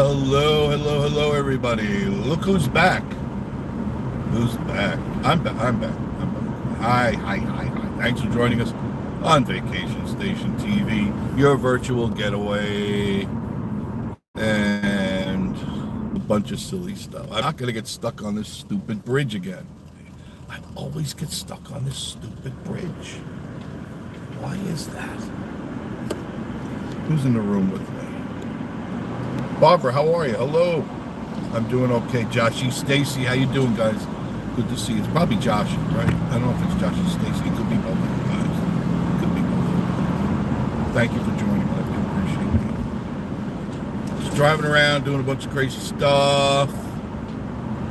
Hello, hello, hello, everybody. Look who's back. Who's back? I'm back. I'm back. I'm back. Hi, hi, hi, hi. Thanks for joining us on Vacation Station TV, your virtual getaway, and a bunch of silly stuff. I'm not going to get stuck on this stupid bridge again. I always get stuck on this stupid bridge. Why is that? Who's in the room with me? Barbara, how are you? Hello. I'm doing okay. Joshy, Stacy, how you doing, guys? Good to see you. It's probably Josh, right? I don't know if it's Josh or Stacy. It could be both of you guys. It could be both. Thank you for joining. I do appreciate it. Just driving around, doing a bunch of crazy stuff,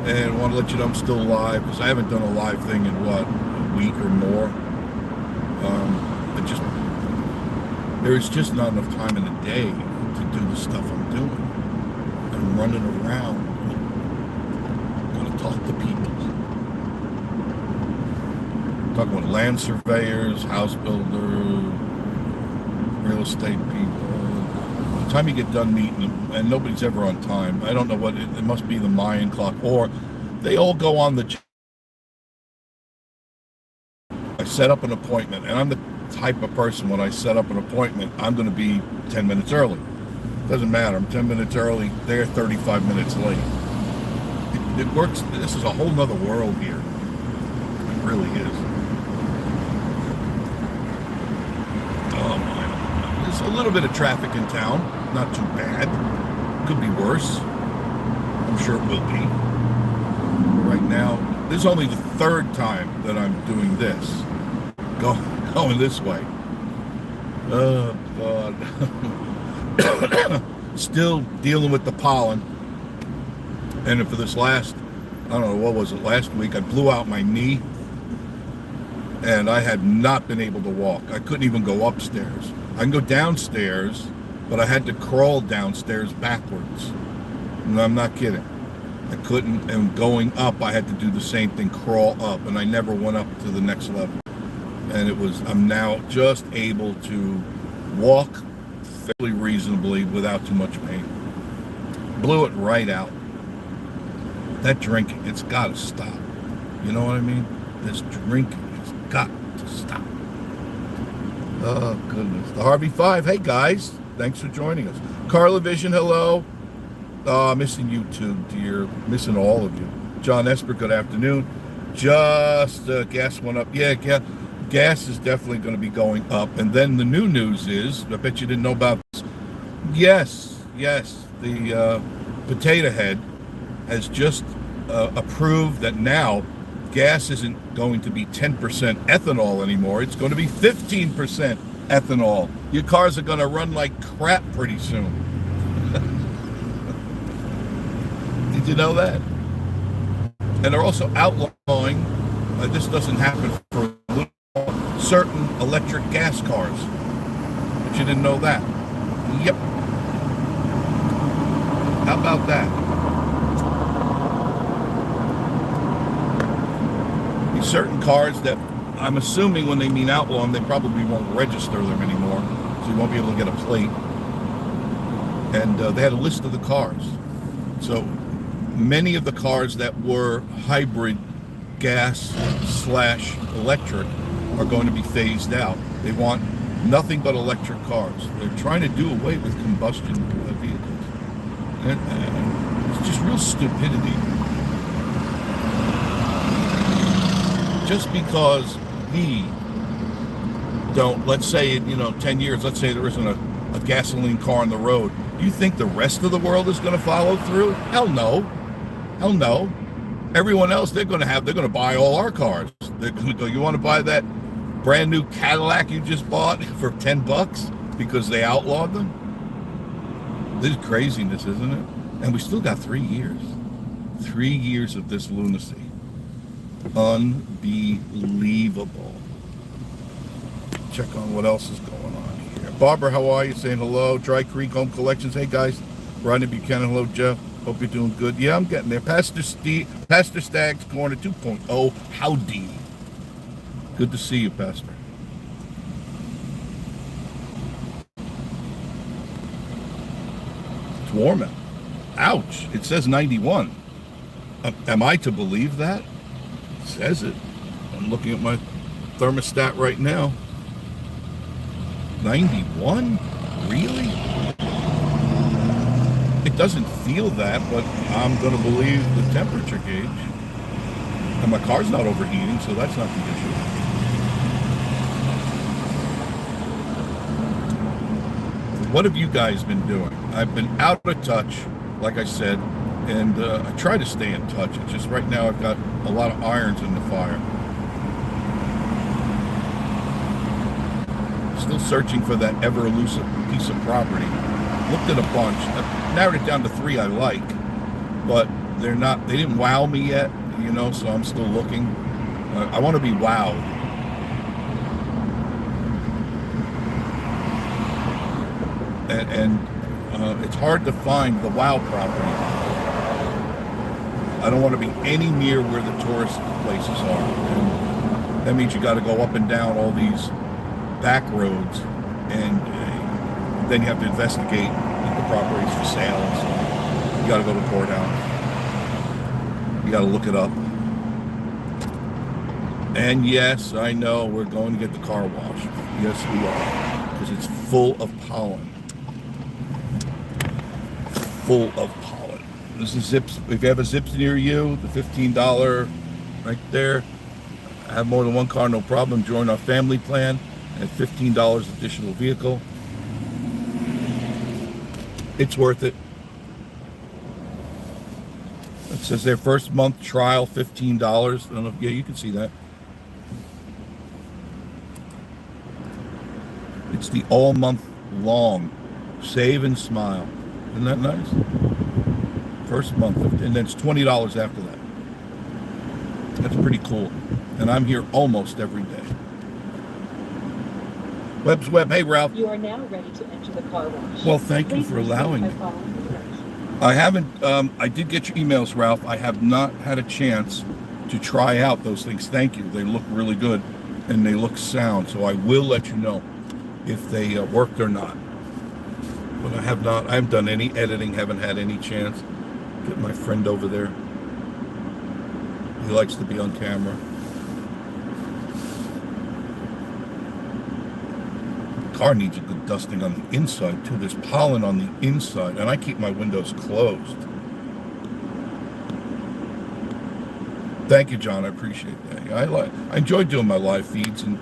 and want to let you know I'm still alive because I haven't done a live thing in what, a week or more. There's just not enough time in the day to do the stuff I'm doing. I'm running around, going to talk to people. Talking with land surveyors, house builders, real estate people. By the time you get done meeting them, and nobody's ever on time, I don't know what, it must be the Mayan clock, or they all go on the... I set up an appointment, and I'm the type of person, when I set up an appointment, I'm going to be 10 minutes early. Doesn't matter. I'm 10 minutes early. They're 35 minutes late. It works. This is a whole nother world here. It really is. Oh my. There's a little bit of traffic in town. Not too bad. Could be worse. I'm sure it will be. Right now, this is only the third time that I'm doing this. Going this way. Oh, God. Still dealing with the pollen. And for this last, I don't know, what was it, last week, I blew out my knee. And I had not been able to walk. I couldn't even go upstairs. I can go downstairs, but I had to crawl downstairs backwards. And I'm not kidding. I couldn't, and going up, I had to do the same thing, crawl up. And I never went up to the next level. And I'm now just able to walk fairly reasonably without too much pain. Blew it right out. That drinking, it's got to stop. You know what I mean? This drinking has got to stop. Oh, goodness. The Harvey Five. Hey, guys. Thanks for joining us. Carla Vision, hello. Missing you too, dear. Missing all of you. John Esper, good afternoon. Just gas went up. Yeah, gas is definitely going to be going up. And then the new news is, I bet you didn't know about this. Yes, the Potato Head has just approved that now gas isn't going to be 10% ethanol anymore. It's going to be 15% ethanol. Your cars are going to run like crap pretty soon. Did you know that? And they're also outlawing, this doesn't happen for certain electric gas cars. But you didn't know that. Yep. How about that? These certain cars that I'm assuming when they mean outlaw them, they probably won't register them anymore. So you won't be able to get a plate. And they had a list of the cars. So many of the cars that were hybrid gas/electric are going to be phased out. They want nothing but electric cars. They're trying to do away with combustion vehicles. And it's just real stupidity. Just because we don't, let's say, 10 years, let's say there isn't a gasoline car on the road, do you think the rest of the world is going to follow through? Hell no. Hell no. Everyone else, they're going to buy all our cars. They're going to go, you want to buy that brand new Cadillac you just bought for $10 because they outlawed them? This is craziness, isn't it? And we still got 3 years. 3 years of this lunacy. Unbelievable. Check on what else is going on here. Barbara, how are you? Saying hello. Dry Creek Home Collections. Hey, guys. Rodney Buchanan. Hello, Jeff. Hope you're doing good. Yeah, I'm getting there. Pastor Staggs Corner 2.0. Howdy. Good to see you, Pastor. It's warm out. Ouch. It says 91. Am I to believe that? It says it. I'm looking at my thermostat right now. 91? Really? It doesn't feel that, but I'm going to believe the temperature gauge. And my car's not overheating, so that's not the issue. What have you guys been doing? I've been out of touch, like I said, and I try to stay in touch. It's just right now I've got a lot of irons in the fire. Still searching for that ever elusive piece of property. Looked at a bunch. I've narrowed it down to 3 I like, but they didn't wow me yet, you know, so I'm still looking. I want to be wowed. And it's hard to find the wow property. I don't want to be any near where the tourist places are. And that means you got to go up and down all these back roads, and then you have to investigate if the property's for sale. So you got to go to the courthouse. You got to look it up. And yes, I know we're going to get the car washed. Yes, we are, because it's full of pollen. Full of pollen. This is Zips. If you have a Zips near you, the $15 right there. I have more than one car, no problem. Join our family plan at $15 additional vehicle. It's worth it. It says their first month trial, $15. I don't know. Yeah, you can see that. It's the all month long save and smile. Isn't that nice? First month, and then it's $20 after that. That's pretty cool. And I'm here almost every day. Webb's Web. Hey, Ralph. You are now ready to enter the car wash. Well, thank you for allowing me. I haven't, I did get your emails, Ralph. I have not had a chance to try out those things. Thank you. They look really good and they look sound. So I will let you know if they worked or not. But I haven't done any editing, haven't had any chance. Get my friend over there. He likes to be on camera. Car needs a good dusting on the inside too. There's pollen on the inside, and I keep my windows closed. Thank you, John. I appreciate that. I enjoy doing my live feeds, and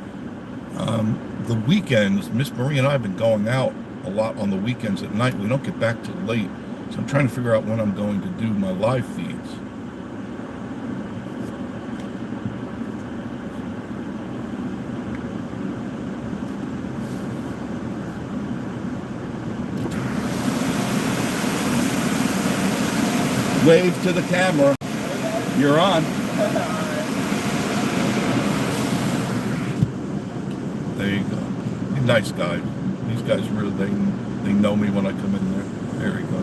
the weekends, Miss Marie and I have been going out a lot on the weekends at night. We don't get back till late, so I'm trying to figure out when I'm going to do my live feeds. Wave to the camera. You're on. There you go. Nice guy. These guys really, they know me when I come in there. There we go.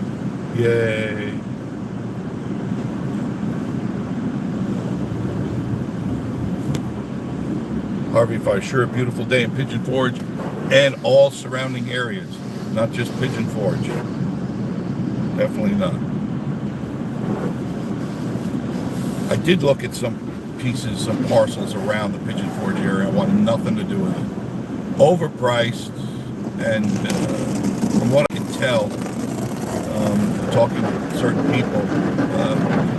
Yay. Harvey Fire, sure a beautiful day in Pigeon Forge and all surrounding areas. Not just Pigeon Forge. Definitely not. I did look at some pieces, some parcels around the Pigeon Forge area. I want nothing to do with it. Overpriced, and from what I can tell, talking to certain people,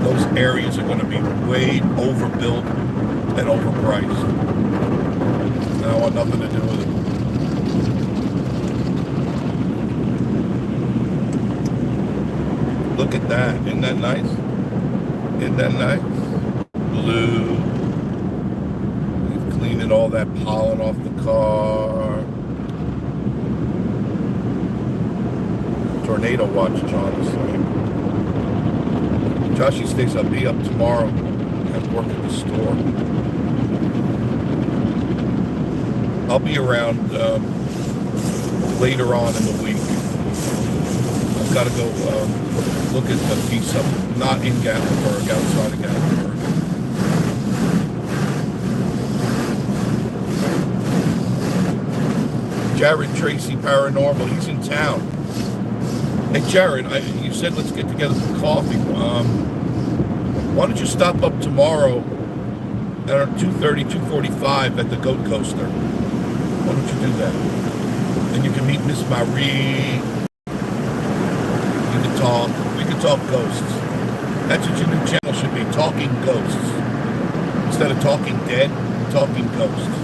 those areas are going to be way overbuilt and overpriced. And I want nothing to do with it. Look at that. Isn't that nice? Isn't that nice? Blue. Cleaning all that pollen off the car. Tornado watch, John is saying. Joshy stays up, be up tomorrow. Have work at the store. I'll be around later on in the week. I've got to go look at the piece up, not in Gatlinburg, outside of Gatlinburg. Jared Tracy Paranormal, he's in town. Hey, Jared, you said let's get together for coffee. Why don't you stop up tomorrow at 2:30, 2:45 at the Goat Coaster? Why don't you do that? And you can meet Miss Marie. You can talk. We can talk ghosts. That's what your new channel should be, Talking Ghosts. Instead of Talking Dead, Talking Ghosts.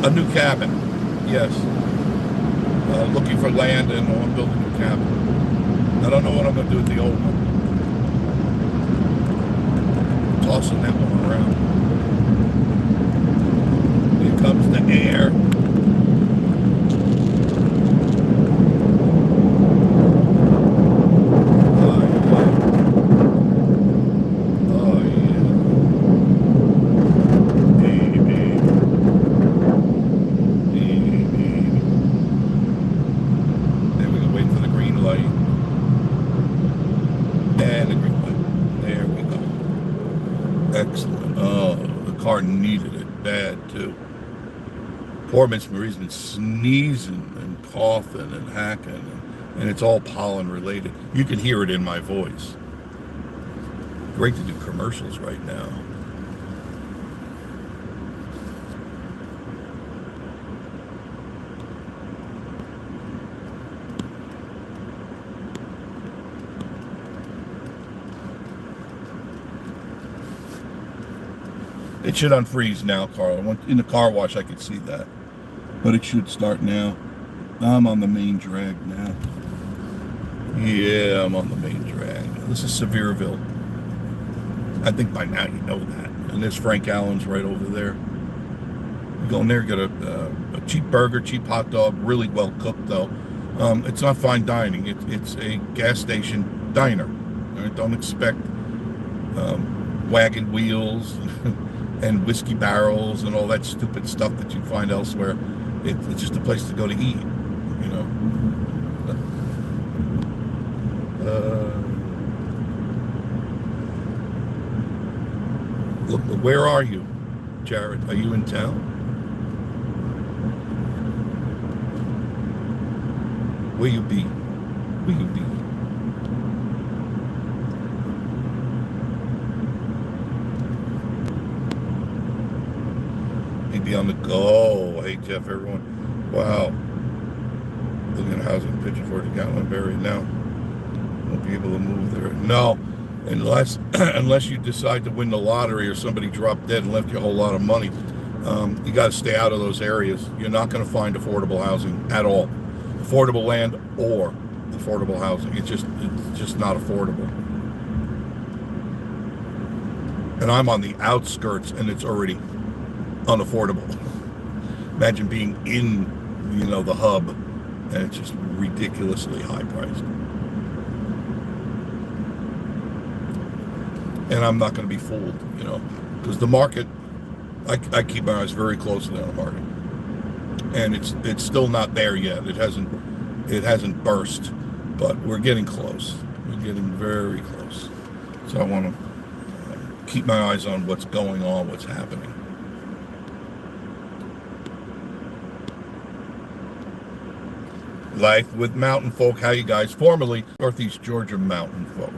A new cabin, yes. Looking for land and I'm building a new cabin. I don't know what I'm going to do with the old one. Tossing that one around. Here comes the air. Excellent. Oh, the car needed it bad too. Poor Miss Marie's been sneezing and coughing and hacking, and it's all pollen related. You can hear it in my voice. Great to do commercials right now. It should unfreeze now, Carl. In the car wash, I could see that. But it should start now. I'm on the main drag now. Yeah, I'm on the main drag. This is Sevierville. I think by now you know that. And there's Frank Allen's right over there. You go in there, get a cheap burger, cheap hot dog, really well cooked though. It's not fine dining. It's a gas station diner. All right? Don't expect wagon wheels and whiskey barrels and all that stupid stuff that you find elsewhere. It's just a place to go to eat, you know. Look, where are you, Jared? Are you in town? Where you be? Where you be? Be on the go. Hey Jeff, everyone. Wow. Looking at housing picture for the Gatlinburg now. Won't be able to move there. No, unless you decide to win the lottery or somebody dropped dead and left you a whole lot of money. You got to stay out of those areas. You're not going to find affordable housing at all. Affordable land or affordable housing. It's just not affordable. And I'm on the outskirts and it's already unaffordable. Imagine being in, the hub, and it's just ridiculously high priced. And I'm not going to be fooled, because the market, I keep my eyes very closely on the market, and it's still not there yet. It hasn't burst, but we're getting close. We're getting very close. So I want to keep my eyes on what's going on, what's happening. Life with Mountain Folk. How you guys? Formerly Northeast Georgia Mountain Folk.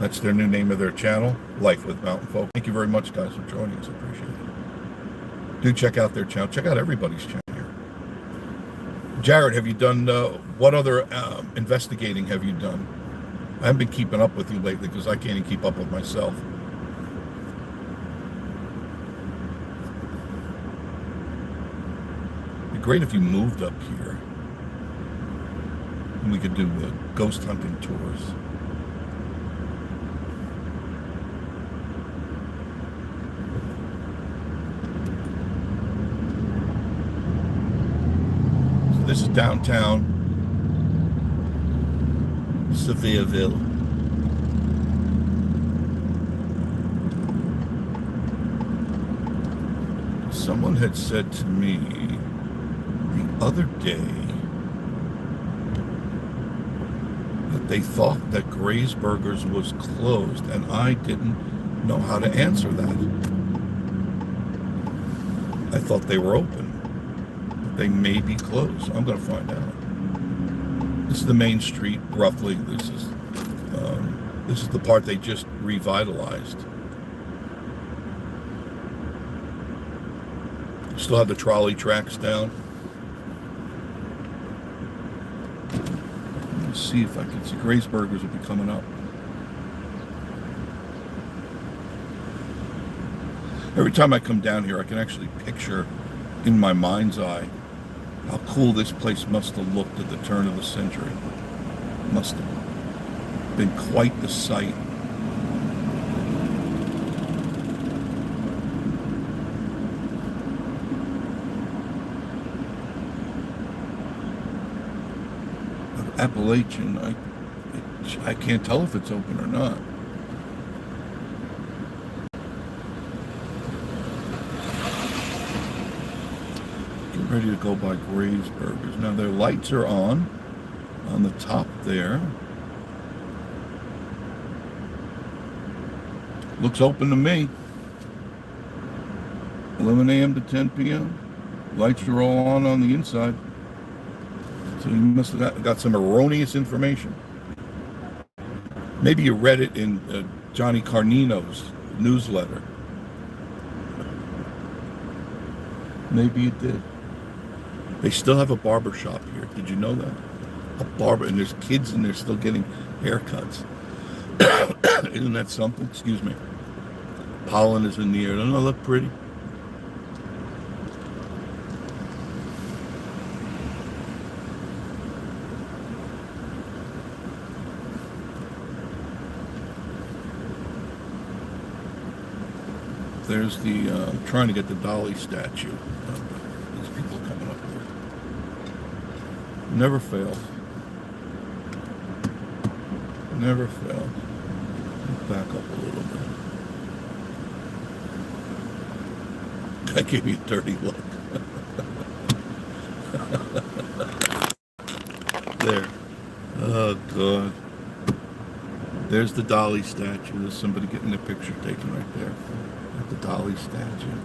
That's their new name of their channel, Life with Mountain Folk. Thank you very much, guys, for joining us. I appreciate it. Do check out their channel. Check out everybody's channel here. Jared, have you done, what other investigating have you done? I haven't been keeping up with you lately because I can't even keep up with myself. It'd be great if you moved up here. We could do ghost hunting tours. So this is downtown Sevierville. Someone had said to me the other day they thought that Gray's Burgers was closed, and I didn't know how to answer that. I thought they were open. They may be closed. I'm going to find out. This is the main street, roughly. This is the part they just revitalized. Still have the trolley tracks down. Let's see if I can see. Gray's Burgers will be coming up. Every time I come down here, I can actually picture in my mind's eye how cool this place must have looked at the turn of the century. Must have been quite the sight. Appalachian, I can't tell if it's open or not. Get ready to go by Gray's Burgers. Now their lights are on the top there. Looks open to me. 11 a.m. to 10 p.m. Lights are all on the inside. So you must have got some erroneous information. Maybe you read it in Johnny Carnino's newsletter. Maybe you did. They still have a barber shop here. Did you know that? A barber, and there's kids in there still getting haircuts. Isn't that something? Excuse me. Pollen is in the air. Doesn't that look pretty? There's the, trying to get the Dolly statue. These people coming up here. Never fails. Never fails. Back up a little bit. That gave me a dirty look. There. Oh, God. There's the Dolly statue. There's somebody getting a picture taken right there. At the Dolly statue.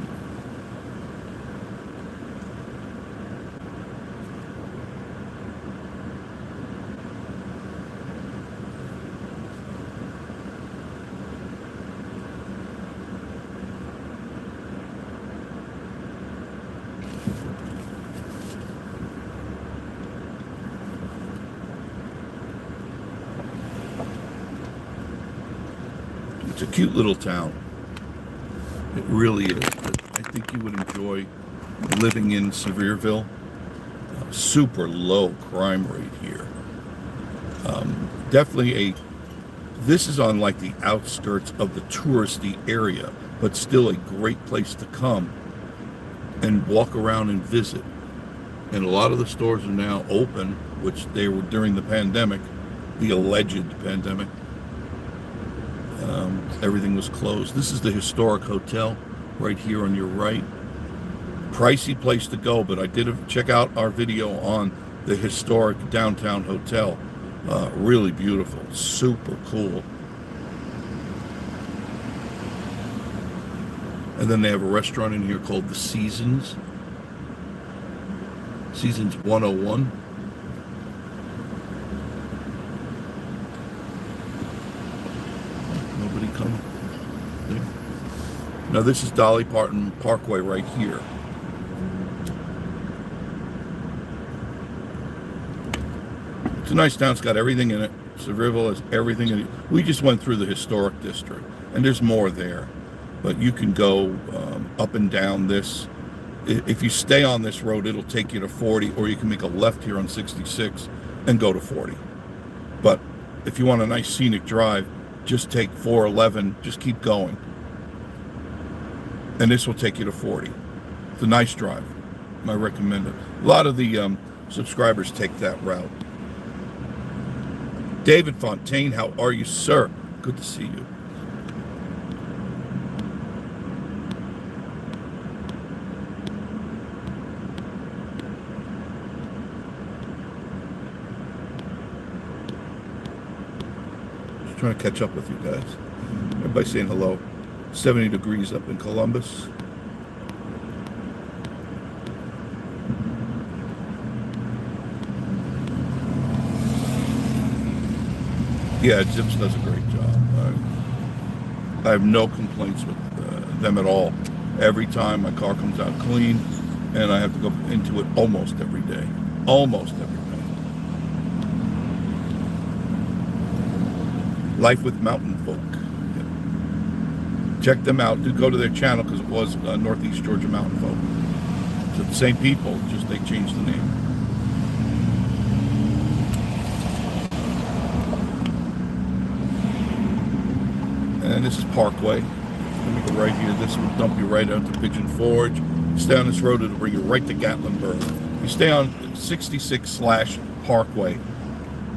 It's a cute little town. It really is. I think you would enjoy living in Sevierville. Super low crime rate here. Definitely this is on like the outskirts of the touristy area, but still a great place to come and walk around and visit. And a lot of the stores are now open, which they were during the pandemic, the alleged pandemic. Everything was closed. This is the historic hotel right here on your right. Pricey place to go, but I did check out our video on the historic downtown hotel. Really beautiful, super cool. And then they have a restaurant in here called the Seasons. Seasons 101. Nobody coming. There. Now this is Dolly Parton Parkway right here. It's a nice town. It's got everything in it. Sevierville has everything in it. We just went through the historic district, and there's more there. But you can go up and down this. If you stay on this road, it'll take you to 40, or you can make a left here on 66 and go to 40. But if you want a nice scenic drive, just take 411, just keep going. And this will take you to 40. It's a nice drive. I recommend it. A lot of the subscribers take that route. David Fontaine, how are you, sir? Good to see you. Just trying to catch up with you guys. Everybody saying hello. 70 degrees up in Columbus. Yeah, Zips does a great job. I have no complaints with them at all. Every time my car comes out clean, and I have to go into it almost every day. Almost every day. Life with Mountain Folk. Check them out. Do go to their channel because it was Northeast Georgia Mountain Folk. So the same people, just they changed the name. And this is Parkway. Let me go right here. This will dump you right out to Pigeon Forge. Stay on this road, it'll bring you right to Gatlinburg. You stay on 66/Parkway.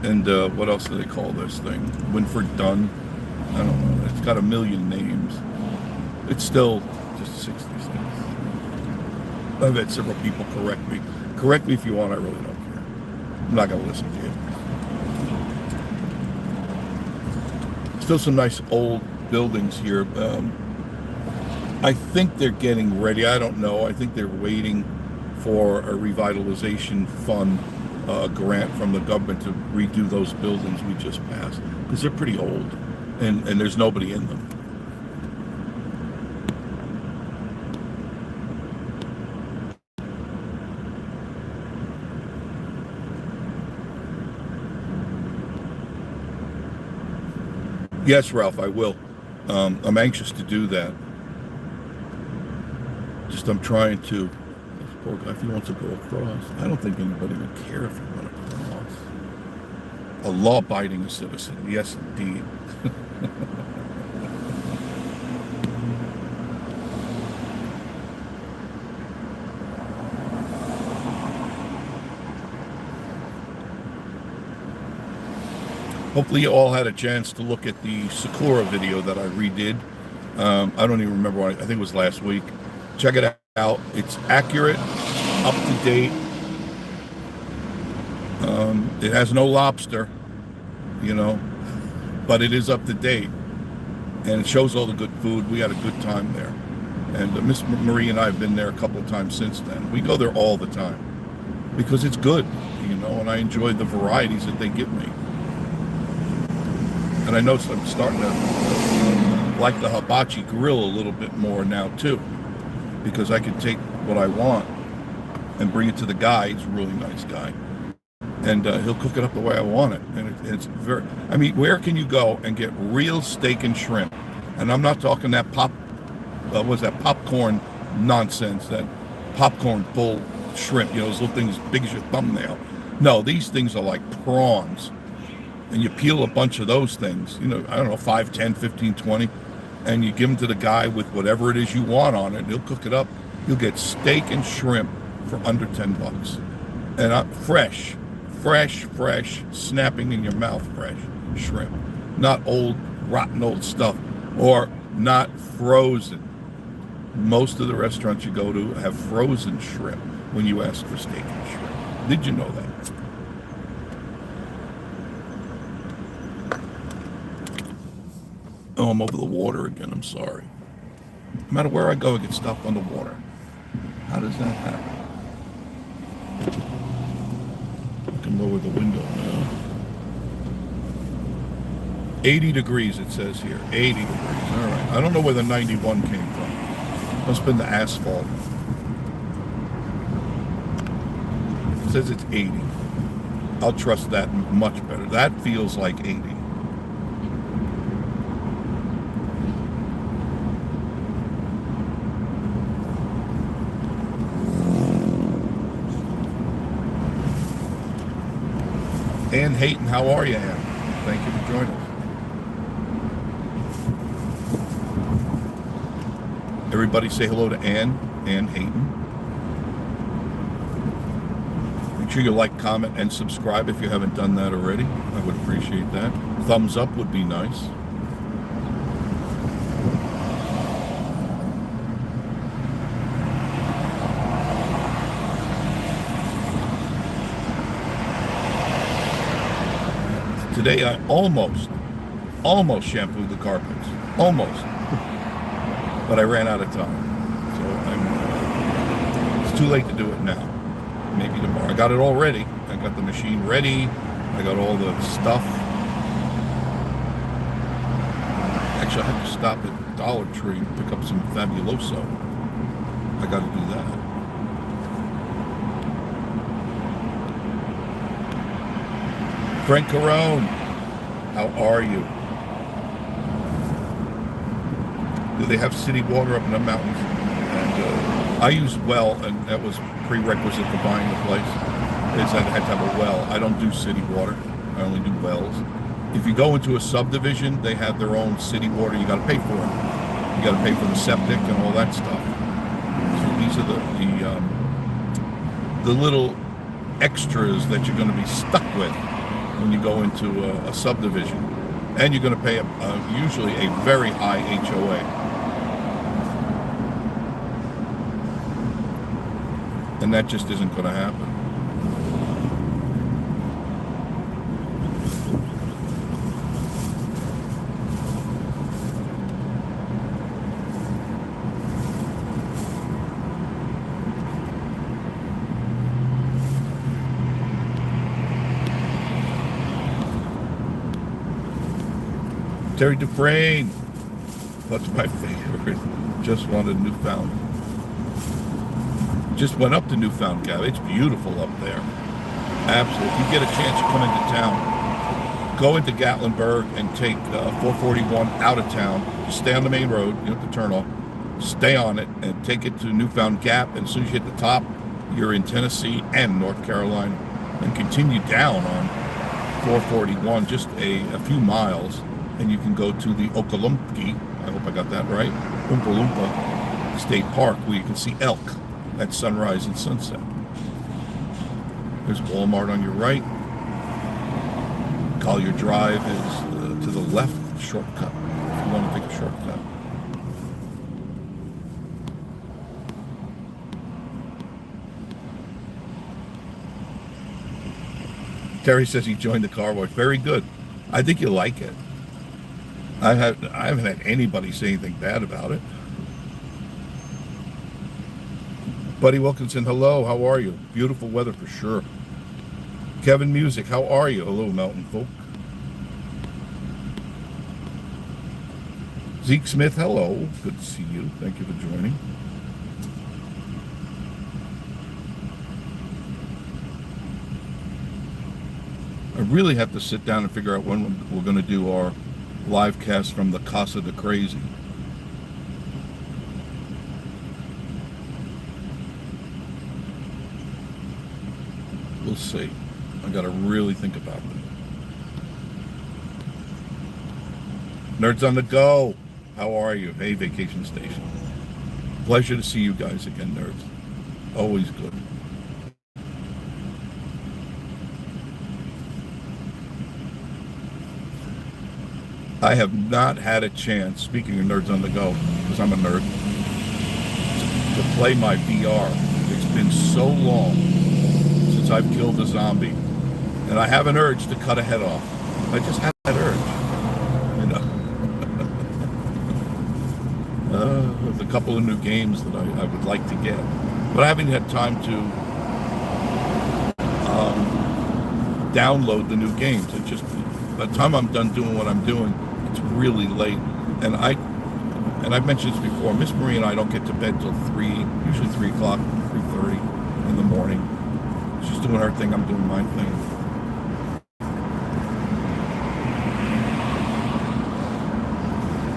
And what else do they call this thing? Winford Dunn? I don't know. It's got a million names. It's still just 66. I've had several people correct me. Correct me if you want, I really don't care. I'm not going to listen to you. Still some nice old buildings here. I think they're getting ready. I don't know. I think they're waiting for a revitalization fund grant from the government to redo those buildings we just passed because they're pretty old and there's nobody in them. Yes, Ralph, I will. I'm anxious to do that. Just I'm trying to. This poor guy, if he wants to go across, I don't think anybody would care if he went across. A law-abiding citizen, yes, indeed. Hopefully you all had a chance to look at the Sakura video that I redid. I don't even remember when, I think it was last week. Check it out. It's accurate, up to date. It has no lobster, you know, but it is up to date. And it shows all the good food. We had a good time there. And Miss Marie and I have been there a couple of times since then. We go there all the time because it's good, you know, and I enjoy the varieties that they give me. And I noticed I'm starting to like the hibachi grill a little bit more now too, because I can take what I want and bring it to the guy. He's a really nice guy, and he'll cook it up the way I want it. And it's very. I mean, where can you go and get real steak and shrimp? And I'm not talking that popcorn nonsense, that popcorn bull shrimp. You know, those little things as big as your thumbnail. No, these things are like prawns. And you peel a bunch of those things, you know, I don't know, 5, 10, 15, 20, and you give them to the guy with whatever it is you want on it, and he'll cook it up. You'll get steak and shrimp for under $10. And fresh, snapping in your mouth, fresh shrimp. Not old, rotten old stuff, or not frozen. Most of the restaurants you go to have frozen shrimp when you ask for steak and shrimp. Did you know that? Oh, I'm over the water again. I'm sorry. No matter where I go, I get stopped on the water. How does that happen? I can lower the window now. 80 degrees, it says here. 80 degrees. All right. I don't know where the 91 came from. Must have been the asphalt. It says it's 80. I'll trust that much better. That feels like 80. Ann Hayton, how are you, Ann? Thank you for joining us. Everybody say hello to Ann Hayton. Make sure you like, comment, and subscribe if you haven't done that already. I would appreciate that. Thumbs up would be nice. Today I almost shampooed the carpets. Almost. But I ran out of time. So it's too late to do it now. Maybe tomorrow. I got it all ready. I got the machine ready. I got all the stuff. Actually, I have to stop at Dollar Tree and pick up some Fabuloso. I got to do that. Frank Carone, how are you? Do they have city water up in the mountains? And I use well, and that was prerequisite for buying the place, is that I had to have a well. I don't do city water. I only do wells. If you go into a subdivision, they have their own city water. You got to pay for it. You got to pay for the septic and all that stuff. So these are the little extras that you're going to be stuck with when you go into a subdivision, and you're going to pay usually a very high HOA. And that just isn't going to happen. Terry Dufresne, what's my favorite? Just wanted Newfound. Just went up to Newfound Gap. It's beautiful up there. Absolutely. If you get a chance to come into town, go into Gatlinburg and take 441 out of town. Just stay on the main road. You don't have to turn off. Stay on it and take it to Newfound Gap. And as soon as you hit the top, you're in Tennessee and North Carolina. And continue down on 441, just a few miles. And you can go to the Okaloomkee, I hope I got that right, Oompa Loompa State Park, where you can see elk at sunrise and sunset. There's Walmart on your right. Collier Drive is to the left, shortcut, if you want to take a shortcut. Terry says he joined the car wash. Very good. I think you'll like it. I haven't had anybody say anything bad about it. Buddy Wilkinson, hello, how are you? Beautiful weather for sure. Kevin Music, how are you? Hello, mountain folk. Zeke Smith, hello. Good to see you. Thank you for joining. I really have to sit down and figure out when we're going to do our live cast from the Casa de Crazy. We'll see. I got to really think about it. Nerds on the Go. How are you? Hey, Vacation Station. Pleasure to see you guys again, nerds. Always good. I have not had a chance, speaking of Nerds on the Go, because I'm a nerd, to play my VR. It's been so long since I've killed a zombie, and I have an urge to cut a head off. I just have that urge, you know. There's a couple of new games that I would like to get, but I haven't had time to download the new games. It just, by the time I'm done doing what I'm doing, it's really late. And I've mentioned this before, Miss Marie and I don't get to bed till 3, usually 3 o'clock, 3:30 in the morning. She's doing her thing, I'm doing my thing.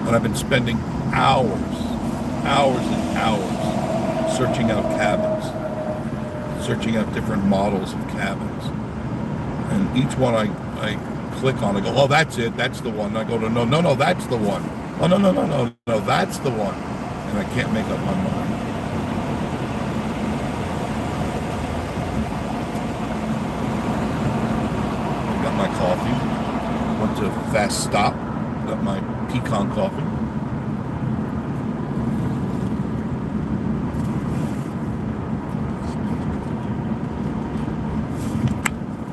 And I've been spending hours and hours searching out cabins, searching out different models of cabins. And each one I click on, I go, oh, that's it, that's the one. And I go to, no, that's the one. Oh, no, that's the one. And I can't make up my mind. I got my coffee. Went to Fast Stop. Got my pecan coffee.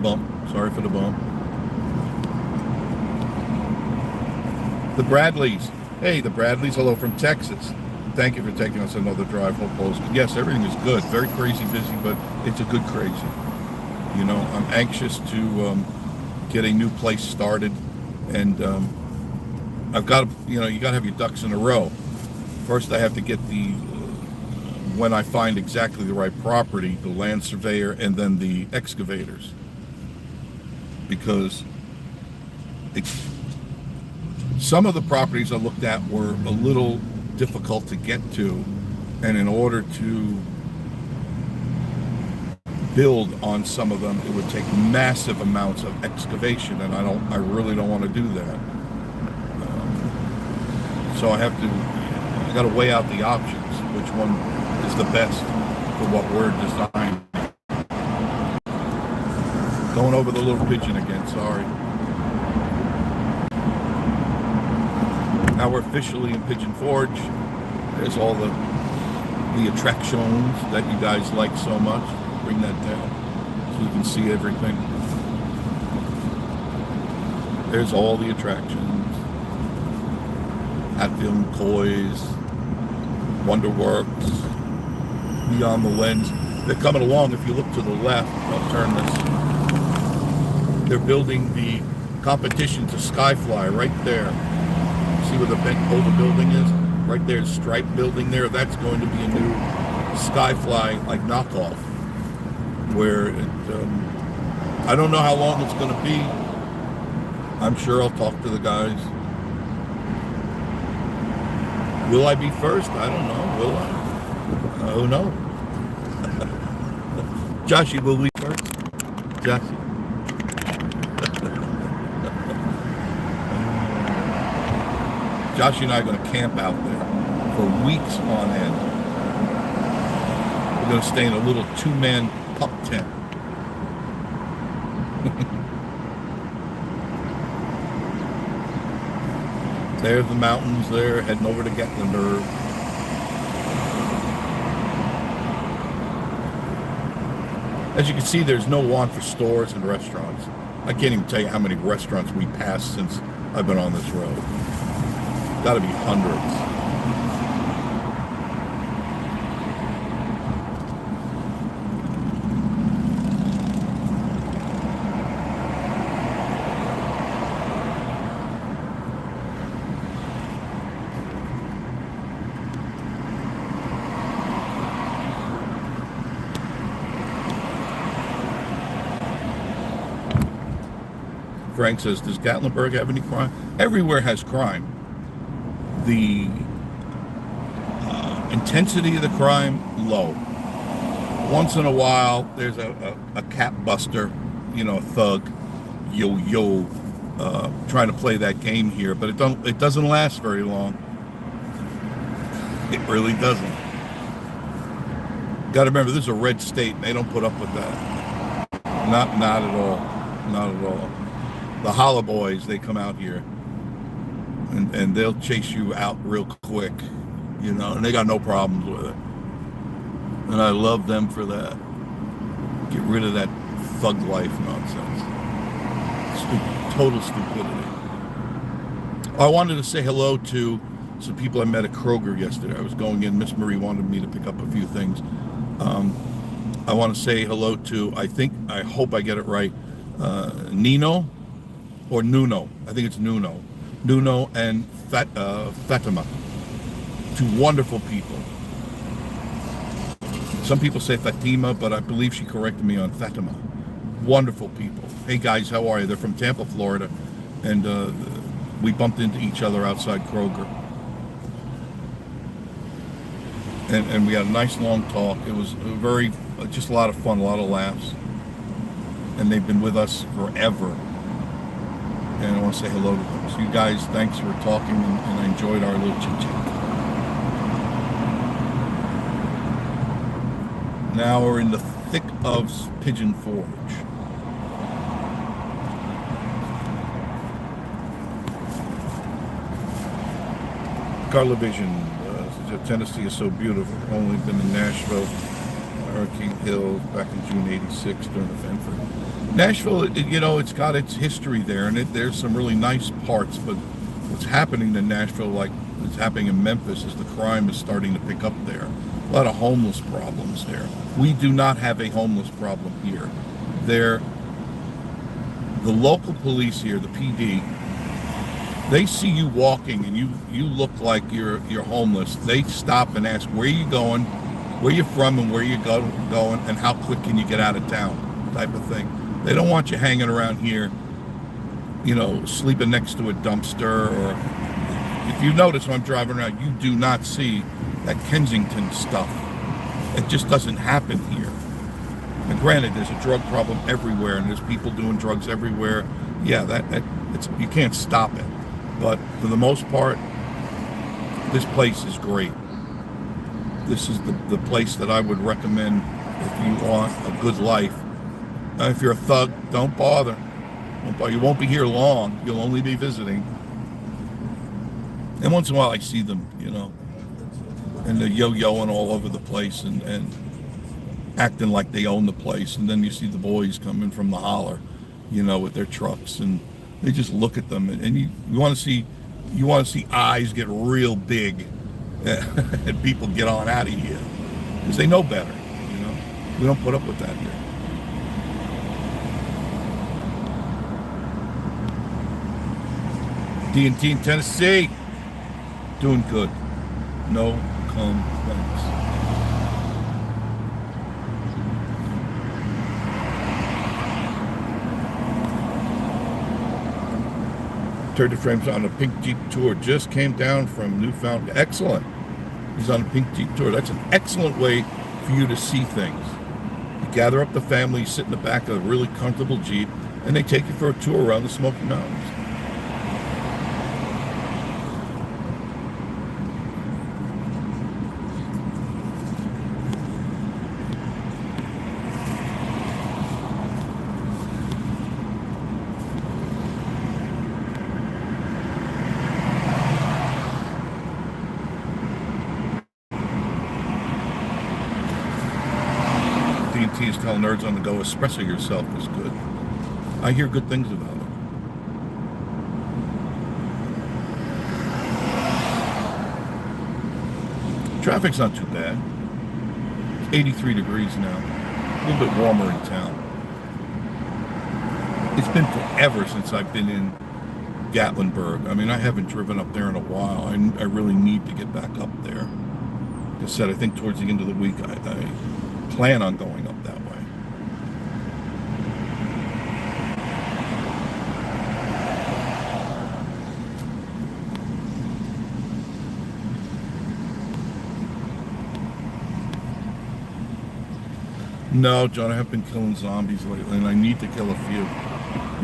Bump. Sorry for the bump. The Bradleys. Hey, the Bradleys. Hello from Texas. Thank you for taking us another drive. Hope all's good. Yes, everything is good. Very crazy busy, but it's a good crazy. You know, I'm anxious to get a new place started and I've got to, you got to have your ducks in a row. First, I have to get when I find exactly the right property, the land surveyor and then the excavators. Because some of the properties I looked at were a little difficult to get to, and in order to build on some of them, it would take massive amounts of excavation, and I really don't want to do that. So I got to weigh out the options, which one is the best for what we're designing. Going over the little pigeon again, sorry. Now we're officially in Pigeon Forge. There's all the attractions that you guys like so much. Bring that down so you can see everything. There's all the attractions. Hatfield McCoy's, Wonderworks, Beyond the Lens. They're coming along. If you look to the left, I'll turn this. They're building the competition to Skyfly right there. See where the bent over building is? Right there, Stripe building there. That's going to be a new Skyfly like knockoff. Where I don't know how long it's going to be. I'm sure I'll talk to the guys. Will I be first? I don't know. Will I? Who knows? Joshy, will we first? Joshy? Joshy and I are going to camp out there for weeks on end. We're going to stay in a little two-man pup tent. There's the mountains there, heading over to Gatlinburg. As you can see, there's no want for stores and restaurants. I can't even tell you how many restaurants we passed since I've been on this road. Got to be hundreds. Frank says, does Gatlinburg have any crime? Everywhere has crime. The intensity of the crime, low. Once in a while, there's a cap buster, a thug, trying to play that game here, but it doesn't last very long. It really doesn't. Got to remember, this is a red state, and they don't put up with that. Not at all. Not at all. The Holla Boys, they come out here and they'll chase you out real quick, and they got no problems with it. And I love them for that. Get rid of that thug life nonsense. Total stupidity. I wanted to say hello to some people I met at Kroger yesterday. I was going in. Miss Marie wanted me to pick up a few things. I want to say hello to, I hope I get it right, Nino. Or Nuno. I think it's Nuno. Nuno and Fatima. Two wonderful people. Some people say Fatima, but I believe she corrected me on Fatima. Wonderful people. Hey guys, how are you? They're from Tampa, Florida. And we bumped into each other outside Kroger. And we had a nice long talk. It was just a lot of fun, a lot of laughs. And they've been with us forever. And I want to say hello to them. So you guys, thanks for talking, and I enjoyed our little chit-chat. Now we're in the thick of Pigeon Forge. Carla Vision, Tennessee is so beautiful. Only been in Nashville, Hurricane Hill, back in June '86 during the Fenford. Nashville, it's got its history there, and there's some really nice parts, but what's happening in Nashville, like what's happening in Memphis, is the crime is starting to pick up there. A lot of homeless problems there. We do not have a homeless problem here. The local police here, the PD, they see you walking and you look like you're homeless, they stop and ask where you going, where you from, and where you going, and how quick can you get out of town, type of thing. They don't want you hanging around here, sleeping next to a dumpster. Or if you notice when I'm driving around, you do not see that Kensington stuff. It just doesn't happen here. And granted, there's a drug problem everywhere, and there's people doing drugs everywhere. Yeah, you can't stop it. But for the most part, this place is great. This is the place that I would recommend if you want a good life. If you're a thug, don't bother. You won't be here long. You'll only be visiting. And once in a while I see them, and they're yo-yoing all over the place and acting like they own the place. And then you see the boys coming from the holler, with their trucks, and they just look at them, and you want to see eyes get real big and people get on out of here because they know better. We don't put up with that here. D&T in Tennessee, doing good. No complaints. Turd Frames on a Pink Jeep tour. Just came down from Newfoundland. Excellent. He's on a Pink Jeep tour. That's an excellent way for you to see things. You gather up the family, sit in the back of a really comfortable Jeep, and they take you for a tour around the Smoky Mountains. D&T is telling Nerds on the Go, Espresso Yourself is good. I hear good things about it. Traffic's not too bad. It's 83 degrees now. A little bit warmer in town. It's been forever since I've been in Gatlinburg. I mean, I haven't driven up there in a while. I really need to get back up there. Like I said, I think towards the end of the week, I plan on going up that way. No, John, I have been killing zombies lately, and I need to kill a few.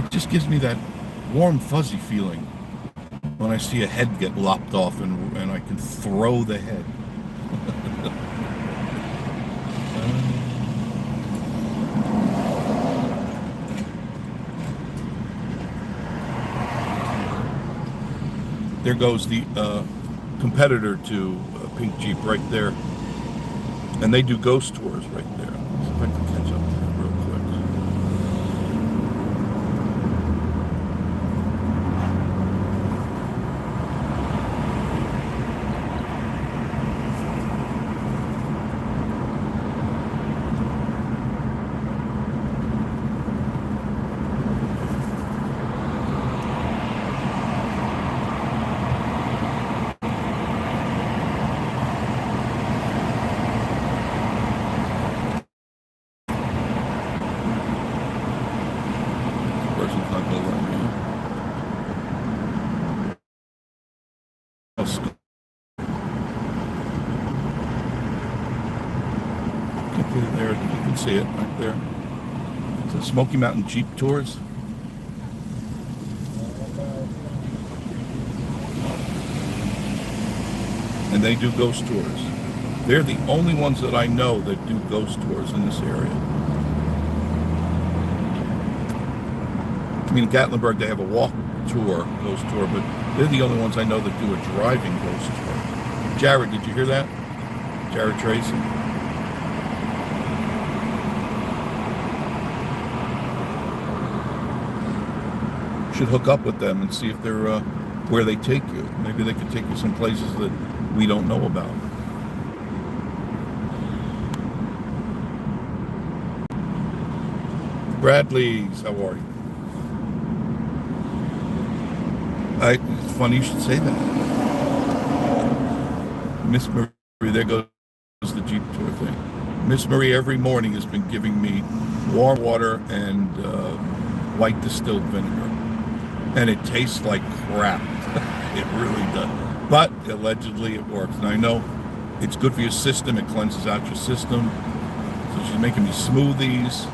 It just gives me that warm, fuzzy feeling when I see a head get lopped off and I can throw the head. There goes the competitor to Pink Jeep right there. And they do ghost tours right there. Let's see if I can catch up to that real quick. Person's not gonna let me. There, you can see it right there. It's the Smoky Mountain Jeep Tours. And they do ghost tours. They're the only ones that I know that do ghost tours in this area. I mean, in Gatlinburg, they have a walk tour, ghost tour, but they're the only ones I know that do a driving ghost tour. Jared, did you hear that? Jared Tracy. Should hook up with them and see if they're where they take you. Maybe they could take you some places that we don't know about. Bradley's, how are you? funny you should say that. Miss Marie, there goes the Jeep tour thing. Miss Marie every morning has been giving me warm water and white distilled vinegar. And it tastes like crap. It really does. But allegedly it works. And I know it's good for your system. It cleanses out your system. So she's making me smoothies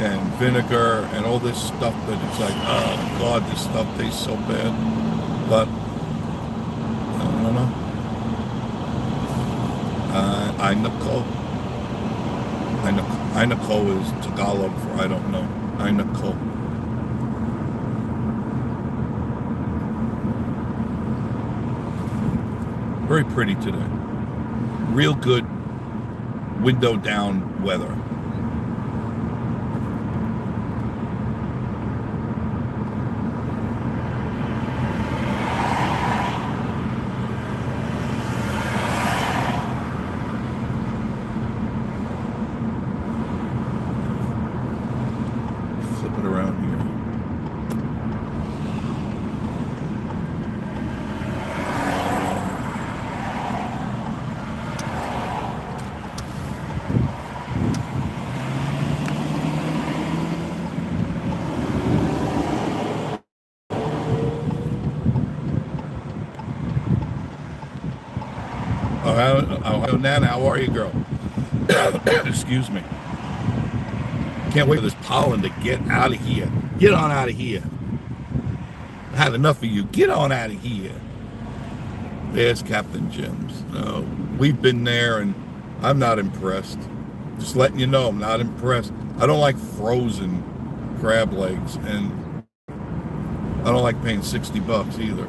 and vinegar and all this stuff that it's like, oh God, this stuff tastes so bad. But I don't know. Ainako is Tagalog for I don't know. Ainako. Very pretty today. Real good window down weather. Flip it around here. Ohio Nana, how are you, girl? Excuse me. Can't wait for this pollen to get out of here. Get on out of here. I had enough of you. Get on out of here. There's Captain Jim's. We've been there, and I'm not impressed. Just letting you know, I'm not impressed. I don't like frozen crab legs, and I don't like paying $60 either.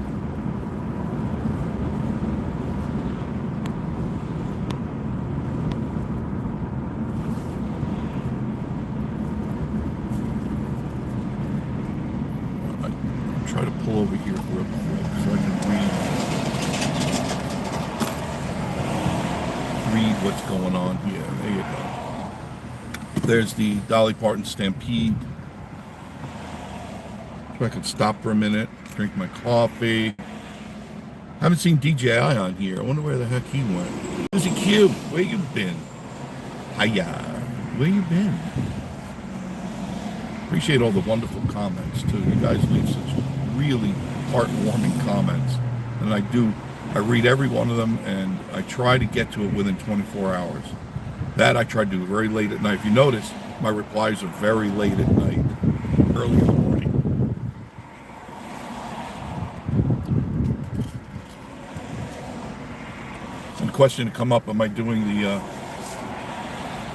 Try to pull over here real quick so I can read what's going on here. There you go. There's the Dolly Parton Stampede. So I could stop for a minute, drink my coffee. I haven't seen DJI on here. I wonder where the heck he went. Susie Q, where you been? Hiya, where you been? Appreciate all the wonderful comments too. You guys leave such really heartwarming comments, and I read every one of them, and I try to get to it within 24 hours. That I try to do very late at night. If you notice, my replies are very late at night, early in the morning. And the question to come up, am I doing the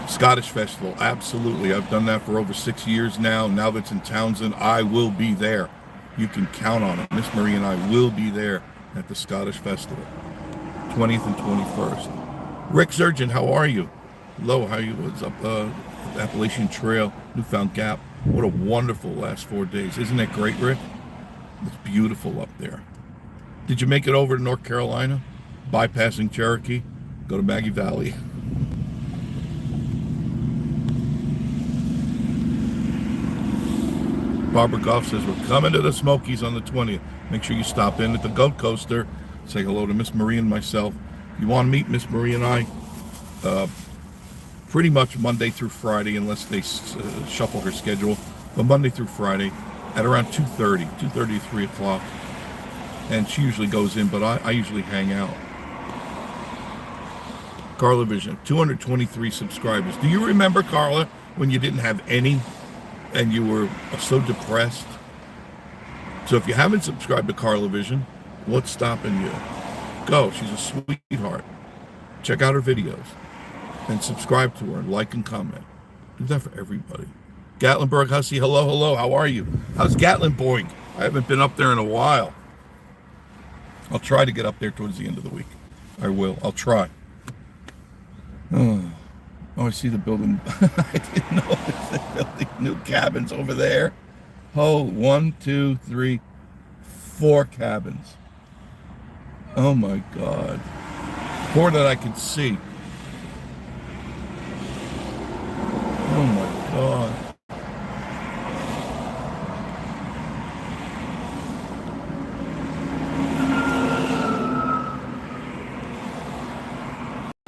Scottish Festival? Absolutely. I've done that for over 6 years now. Now that's in Townsend, I will be there. You can count on it. Miss Marie and I will be there at the Scottish Festival, 20th and 21st. Rick Surgeon, how are you? Hello, how are you? What's up? Appalachian Trail, Newfound Gap. What a wonderful last 4 days. Isn't that great, Rick? It's beautiful up there. Did you make it over to North Carolina? Bypassing Cherokee? Go to Maggie Valley. Barbara Goff says, we're coming to the Smokies on the 20th. Make sure you stop in at the Goat Coaster. Say hello to Miss Marie and myself. If you want to meet Miss Marie and I, pretty much Monday through Friday, unless they shuffle her schedule, but Monday through Friday at around 2:30 to 3 o'clock. And she usually goes in, but I usually hang out. Carla Vision, 223 subscribers. Do you remember, Carla, when you didn't have any? And you were so depressed? So if you haven't subscribed to Carla Vision, what's stopping you? Go. She's a sweetheart. Check out her videos and subscribe to her and like and comment. Do that for everybody. Gatlinburg Hussey, hello, hello. How are you? How's Gatlinburg? I haven't been up there in a while. I'll try to get up there towards the end of the week. I will. I'll try. Oh, I see the building. I didn't know they're building new cabins over there. Oh, 1, 2, 3, 4 cabins. Oh my God. 4 that I can see. Oh my God.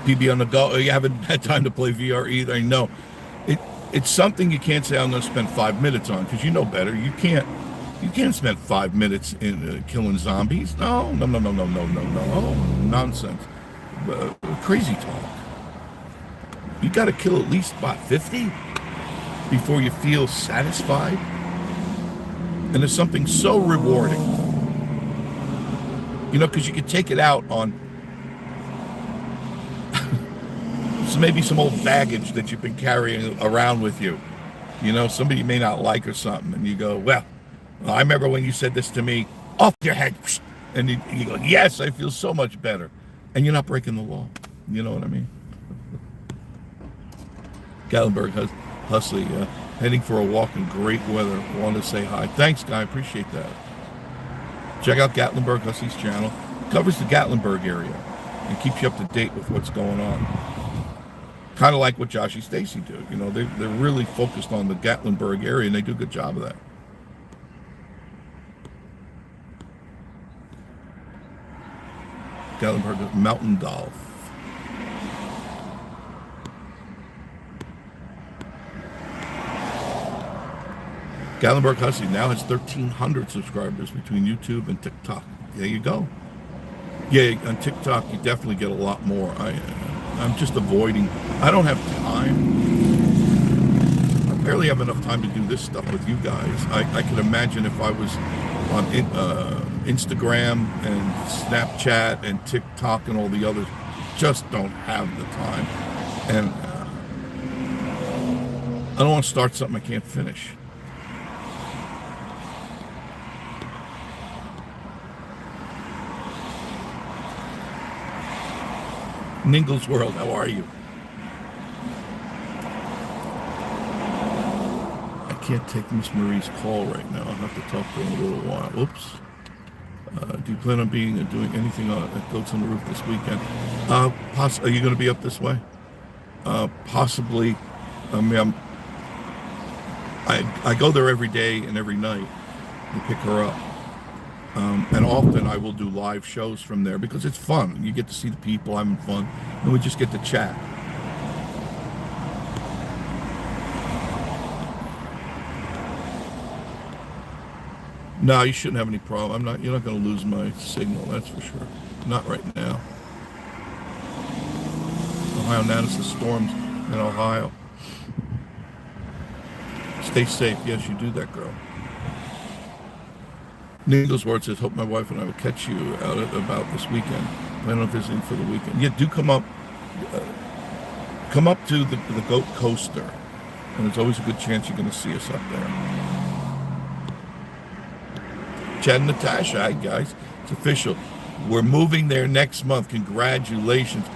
PB on the go. You haven't had time to play VR either. No, it's something you can't say I'm going to spend 5 minutes on because you know better. You can't spend 5 minutes in killing zombies. No, nonsense. Crazy talk. You got to kill at least about 50 before you feel satisfied. And there's something so rewarding, because you can take it out on maybe some old baggage that you've been carrying around with you. Somebody you may not like or something, and you go, well, I remember when you said this to me, off your head, and you go, yes, I feel so much better, and you're not breaking the law. You know what I mean? Gatlinburg Husley, heading for a walk in great weather. Want to say hi. Thanks, Guy. Appreciate that. Check out Gatlinburg Husley's channel. Covers the Gatlinburg area and keeps you up to date with what's going on. Kind of like what Joshy Stacy do. They're really focused on the Gatlinburg area, and they do a good job of that. Gatlinburg Mountain Golf. Gatlinburg Hussey now has 1,300 subscribers between YouTube and TikTok. There you go. Yeah, on TikTok you definitely get a lot more. I'm just avoiding. I don't have time. I barely have enough time to do this stuff with you guys. I can imagine if I was on Instagram and Snapchat and TikTok and all the others. Just don't have the time. And I don't want to start something I can't finish. Ningles World, how are you? I can't take Miss Marie's call right now. I'll have to talk to her in a little while. Oops. Do you plan on doing anything at Goats on the Roof this weekend? Are you going to be up this way? Possibly. I mean, I go there every day and every night to pick her up. And often I will do live shows from there because it's fun. You get to see the people having fun, and we just get to chat. No, you shouldn't have any problem. You're not going to lose my signal, that's for sure. Not right now. Ohio now is the storms in Ohio. Stay safe. Yes, you do that, girl. Needles Ward says, hope my wife and I will catch you out at about this weekend. Plan on visiting for the weekend. Yeah, do come up to the Goat Coaster. And there's always a good chance you're going to see us up there. Chad and Natasha, hi guys. It's official. We're moving there next month. Congratulations.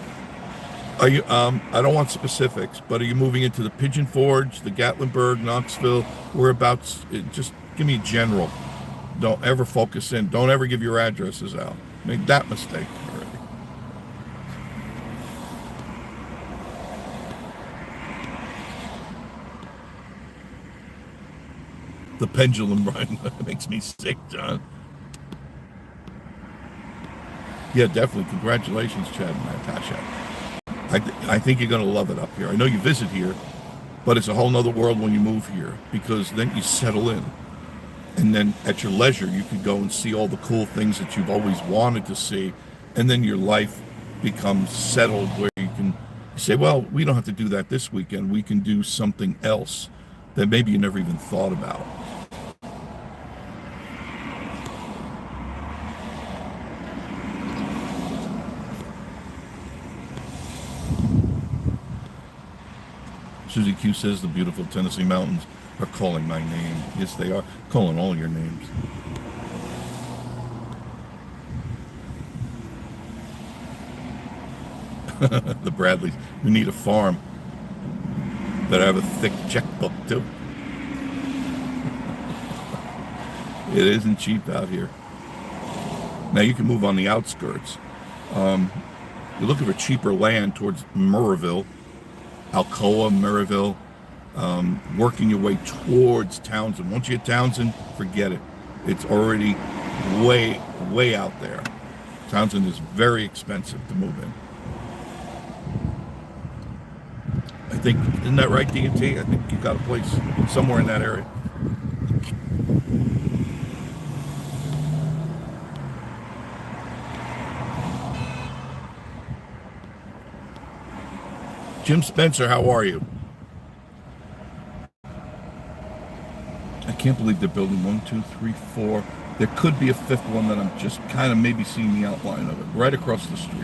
Are you, I don't want specifics, but are you moving into the Pigeon Forge, the Gatlinburg, Knoxville, whereabouts? Just give me a general. Don't ever focus in. Don't ever give your addresses out. Make that mistake already. The pendulum, Brian, makes me sick, John. Yeah, definitely. Congratulations, Chad and Natasha. I think you're going to love it up here. I know you visit here, but it's a whole nother world when you move here because then you settle in. And then at your leisure, you can go and see all the cool things that you've always wanted to see. And then your life becomes settled where you can say, well, we don't have to do that this weekend. We can do something else that maybe you never even thought about. Susie Q says the beautiful Tennessee mountains are calling my name. Yes, they are. Calling all your names. The Bradleys. We need a farm. Better have a thick checkbook, too. It isn't cheap out here. Now, you can move on the outskirts. You're looking for cheaper land towards Murrayville, Alcoa, Murrayville. Working your way towards Townsend. Once you hit Townsend, forget it. It's already way out there. Townsend is very expensive to move in. think, isn't that right, D&T? I think you got a place somewhere in that area. Jim Spencer, how are you? I can't believe they're building 1, 2, 3, 4. There could be a fifth one that I'm just kind of maybe seeing the outline of it, right across the street.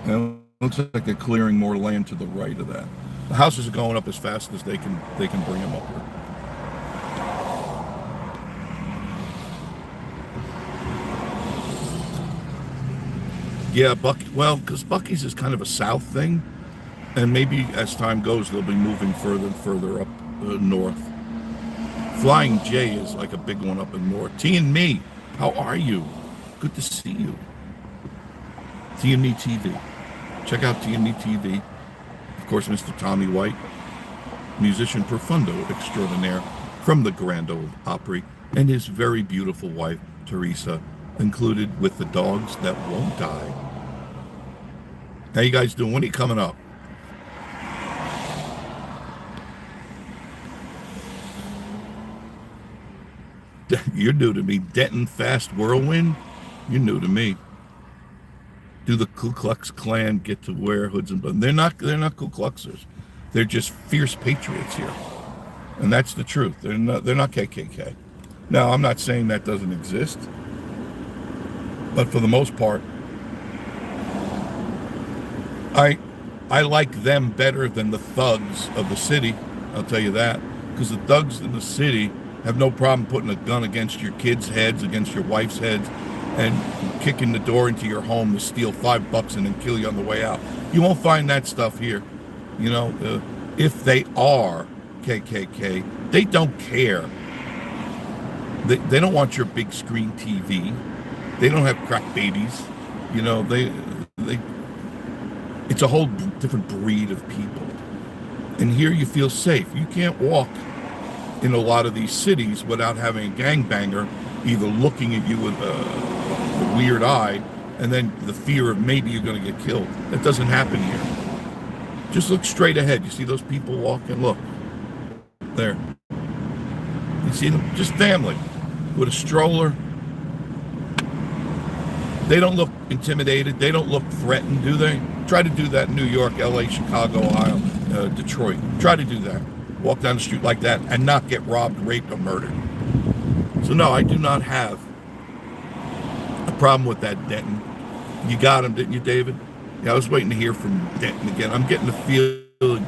And it looks like they're clearing more land to the right of that. The houses are going up as fast as they can bring them up here. Yeah, well, because Buc-ee's is kind of a south thing, and maybe as time goes, they'll be moving further and further up north. Flying J is like a big one up in north. T and me, how are you? Good to see you. T and Me TV. Check out T and Me TV. Of course, Mr. Tommy White, musician profundo extraordinaire from the Grand Ole Opry, and his very beautiful wife, Teresa, included with the dogs that won't die. How you guys doing? When are you coming up? You're new to me. Denton Fast Whirlwind? You're new to me. Do the Ku Klux Klan get to wear hoods and buttons? They're not Ku Kluxers. They're just fierce patriots here. And that's the truth. They're not KKK. Now, I'm not saying that doesn't exist. But for the most part, I like them better than the thugs of the city. I'll tell you that. Because the thugs in the city have no problem putting a gun against your kids' heads, against your wife's heads, and kicking the door into your home to steal $5 and then kill you on the way out. You won't find that stuff here. You know, if they are KKK, they don't care. They don't want your big screen TV. They don't have crack babies. You know, it's a whole different breed of people. And here you feel safe. You can't walk in a lot of these cities without having a gangbanger either looking at you with a weird eye and then the fear of maybe you're going to get killed. That doesn't happen here. Just look straight ahead. You see those people walking? Look. There. You see them? Just family with a stroller. They don't look intimidated. They don't look threatened, do they? Try to do that in New York, LA, Chicago, Ohio, Detroit. Try to do that. Walk down the street like that and not get robbed, raped, or murdered. So no, I do not have a problem with that, Denton. You got him, didn't you, David? Yeah, I was waiting to hear from Denton again. I'm getting the feeling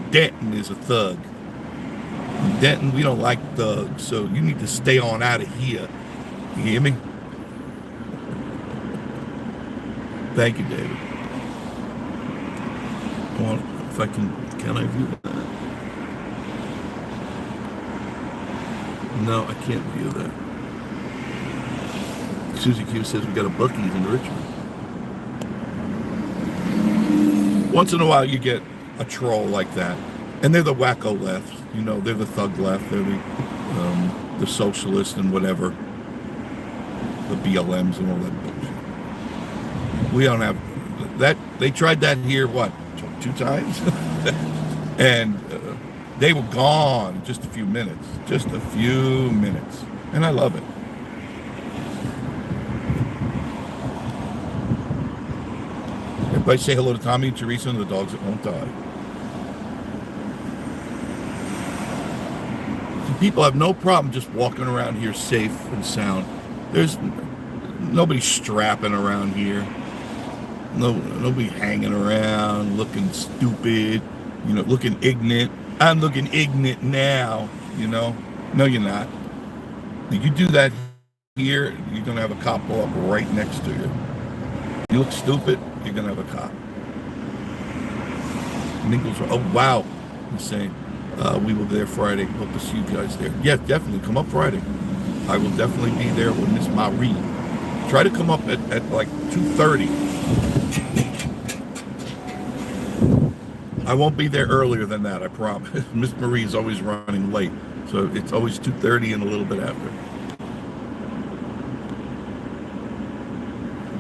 Denton is a thug. Denton, we don't like thugs, so you need to stay on out of here. You hear me? Thank you, David. Well, if I can I view that? No, I can't view that. Susie Q says we got a Buc-ee's in Richmond. Once in a while you get a troll like that. And they're the wacko left. You know, they're the thug left. They're the socialist and whatever. The BLMs and all that bullshit. We don't have that. They tried that here, what, 2 times? And they were gone in just a few minutes. Just a few minutes. And I love it. Everybody say hello to Tommy and Teresa and the dogs that won't die. People have no problem just walking around here safe and sound. There's nobody strapping around here. Nobody hanging around looking stupid, you know, looking ignorant. I'm looking ignorant now, you know. No, you're not. If you do that here, you're going to have a cop pull up right next to you. You look stupid, you're going to have a cop. Nichols, oh, wow. He's saying, we were there Friday. Hope to see you guys there. Yeah, definitely. Come up Friday. I will definitely be there with Miss Marie. Try to come up at like 2:30. I won't be there earlier than that, I promise. Miss Marie is always running late. So it's always 2:30 and a little bit after.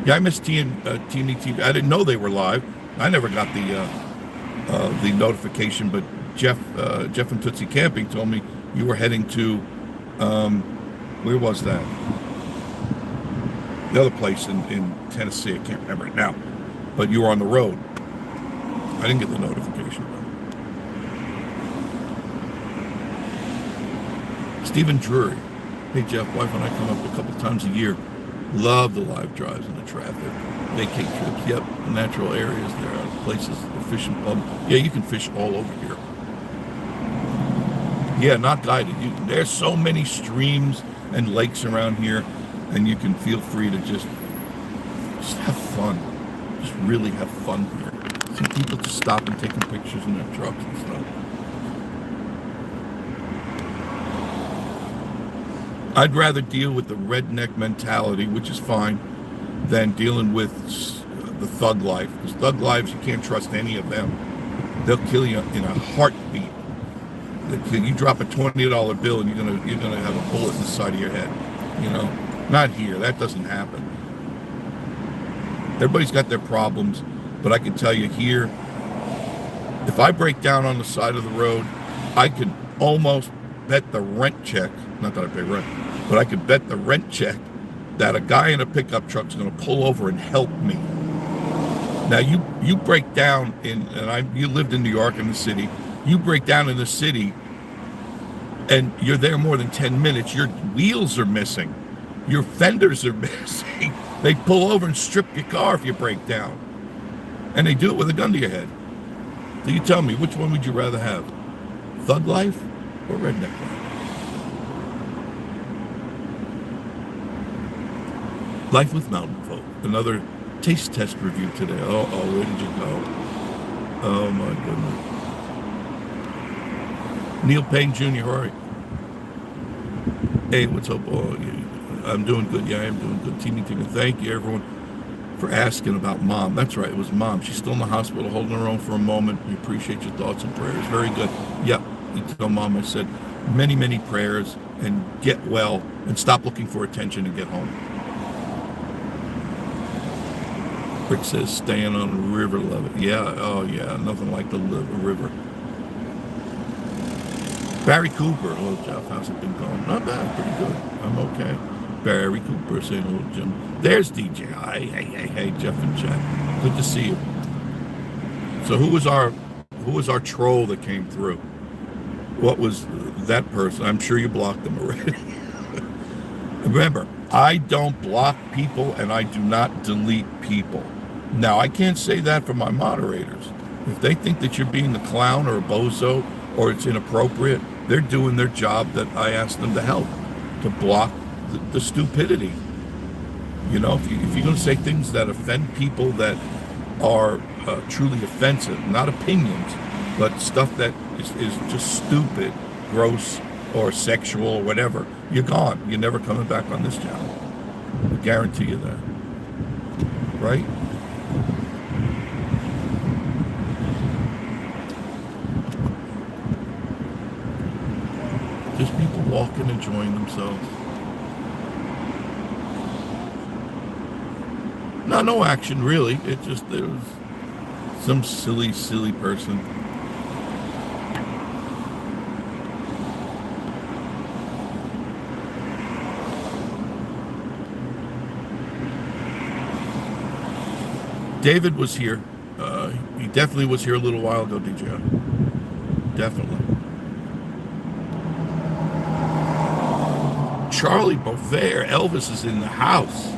Yeah, I missed TV. I didn't know they were live. I never got the notification, but Jeff and Tootsie Camping told me you were heading to where was that? The other place in Tennessee. I can't remember it now, but you were on the road. I didn't get the notification. Stephen Drury. Hey Jeff, wife and I come up a couple times a year. Love the live drives and the traffic. Vacate trips. Yep, natural areas. There are places, the fishing pub. Yeah, you can fish all over here. Yeah, not guided. There's so many streams and lakes around here, and you can feel free to just have fun. Just really have fun here. See people just stopping, taking pictures in their trucks and stuff. I'd rather deal with the redneck mentality, which is fine, than dealing with the thug life. Because thug lives, you can't trust any of them. They'll kill you in a heartbeat. You drop a $20 bill and you're gonna have a bullet in the side of your head. You know, not here. That doesn't happen. Everybody's got their problems, but I can tell you here, if I break down on the side of the road, I can almost bet the rent check. Not that I pay rent, but I could bet the rent check that a guy in a pickup truck is going to pull over and help me. Now you break down you lived in New York in the city. You break down in the city, and you're there more than 10 minutes. Your wheels are missing, your fenders are missing. They pull over and strip your car if you break down, and they do it with a gun to your head. So you tell me, which one would you rather have, thug life or redneck life? Life with Mountain Folk, another taste test review today. Oh, where did you go? Oh my goodness. Neil Payne Jr., how are you? Hey, what's up? Oh, I'm doing good. Yeah, I am doing good. Teeny. Thank you, everyone, for asking about Mom. That's right, it was Mom. She's still in the hospital, holding her own for a moment. We appreciate your thoughts and prayers. Very good. Yep, you tell Mom I said many, many prayers, and get well, and stop looking for attention and get home. Rick says staying on the river, love it. Yeah, oh yeah, nothing like the river. Barry Cooper, hello Jeff, how's it been going? Not bad, pretty good. I'm okay. Barry Cooper saying hello Jim. There's DJ. Hey, Jeff and Chad. Good to see you. So who was our troll that came through? What was that person? I'm sure you blocked them already. Remember, I don't block people and I do not delete people. Now, I can't say that for my moderators. If they think that you're being a clown or a bozo or it's inappropriate, they're doing their job that I asked them to help, to block the stupidity. You know, if you're going to say things that offend people that are truly offensive, not opinions, but stuff that is just stupid, gross, or sexual, or whatever, you're gone. You're never coming back on this channel. I guarantee you that. Right? Just people walking, enjoying themselves. No action, really. It just, there was some silly person. David was here. He definitely was here a little while ago, DJ. Definitely. Charlie Bovair, Elvis is in the house.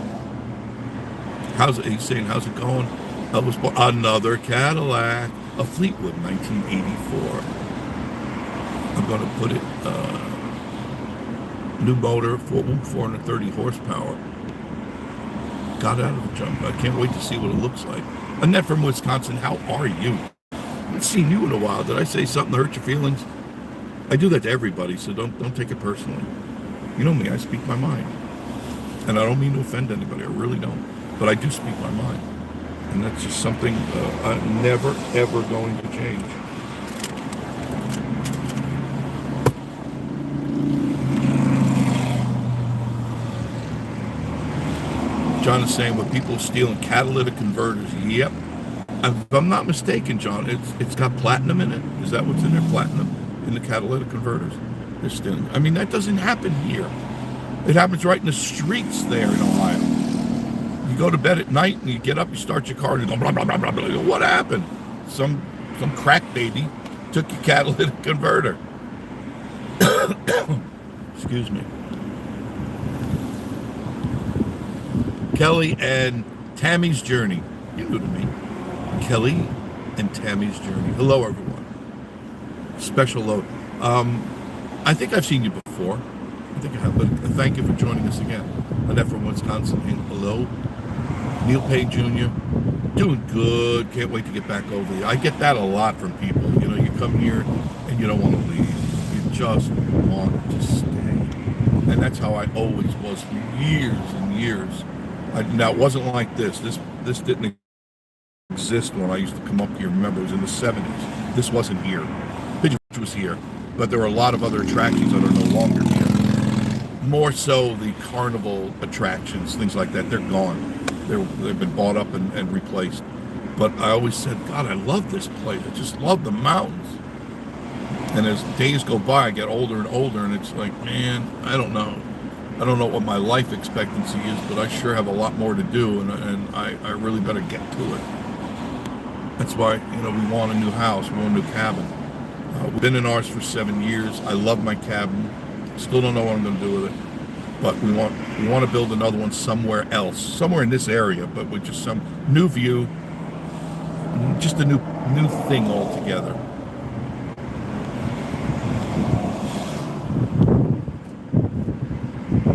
He's saying, how's it going? Elvis, another Cadillac, a Fleetwood 1984. I'm going to put it, new motor, 430 horsepower. Got out of the junk. I can't wait to see what it looks like. Annette from Wisconsin, how are you? I haven't seen you in a while. Did I say something to hurt your feelings? I do that to everybody, so don't take it personally. You know me, I speak my mind. And I don't mean to offend anybody, I really don't. But I do speak my mind. And that's just something I'm never, ever going to change. John is saying, with people stealing catalytic converters, yep. if I'm not mistaken, John, it's got platinum in it. Is that what's in there? Platinum in the catalytic converters. They're still. I mean, that doesn't happen here. It happens right in the streets there in Ohio. You go to bed at night and you get up, you start your car, and you go blah blah blah blah blah. You go, what happened? Some crack baby took your catalytic converter. Excuse me. Kelly and Tammy's Journey. You're new to me. Kelly and Tammy's Journey. Hello, everyone. Special load. I think I've seen you before. I think I have, but thank you for joining us again. Annette from Wisconsin. Hello. Neil Payne Jr. Doing good. Can't wait to get back over there. I get that a lot from people. You know, you come here and you don't want to leave. You just want to stay. And that's how I always was for years and years. Now, it wasn't like this. This didn't exist when I used to come up here. Remember, it was in the 70s. This wasn't here. Pigeon Ridge was here. But there were a lot of other attractions that are no longer here. More so the carnival attractions, things like that. They're gone. They've been bought up and replaced. But I always said, God, I love this place. I just love the mountains. And as days go by, I get older and older, and it's like, man, I don't know. I don't know what my life expectancy is, but I sure have a lot more to do, and I really better get to it. That's why, we want a new house, we want a new cabin. We've been in ours for 7 years. I love my cabin. Still don't know what I'm going to do with it. But we want to build another one somewhere else, somewhere in this area, but with just some new view, just a new thing altogether.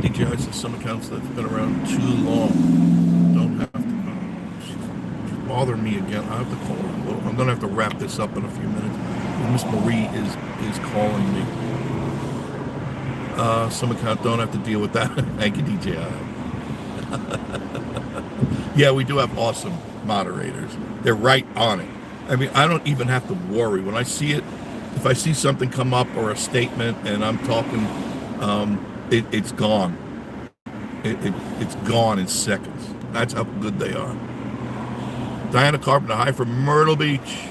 DJI says some accounts that's been around too long. Don't have to. She's bothering me again. I have to call her. I'm going to have to wrap this up in a few minutes. Miss Marie is calling me. Some account don't have to deal with that. Thank you, DJI. Yeah, we do have awesome moderators. They're right on it. I mean, I don't even have to worry. When I see it, if I see something come up or a statement and I'm talking, it's gone. It's gone in seconds. That's how good they are. Diana Carpenter, hi from Myrtle Beach.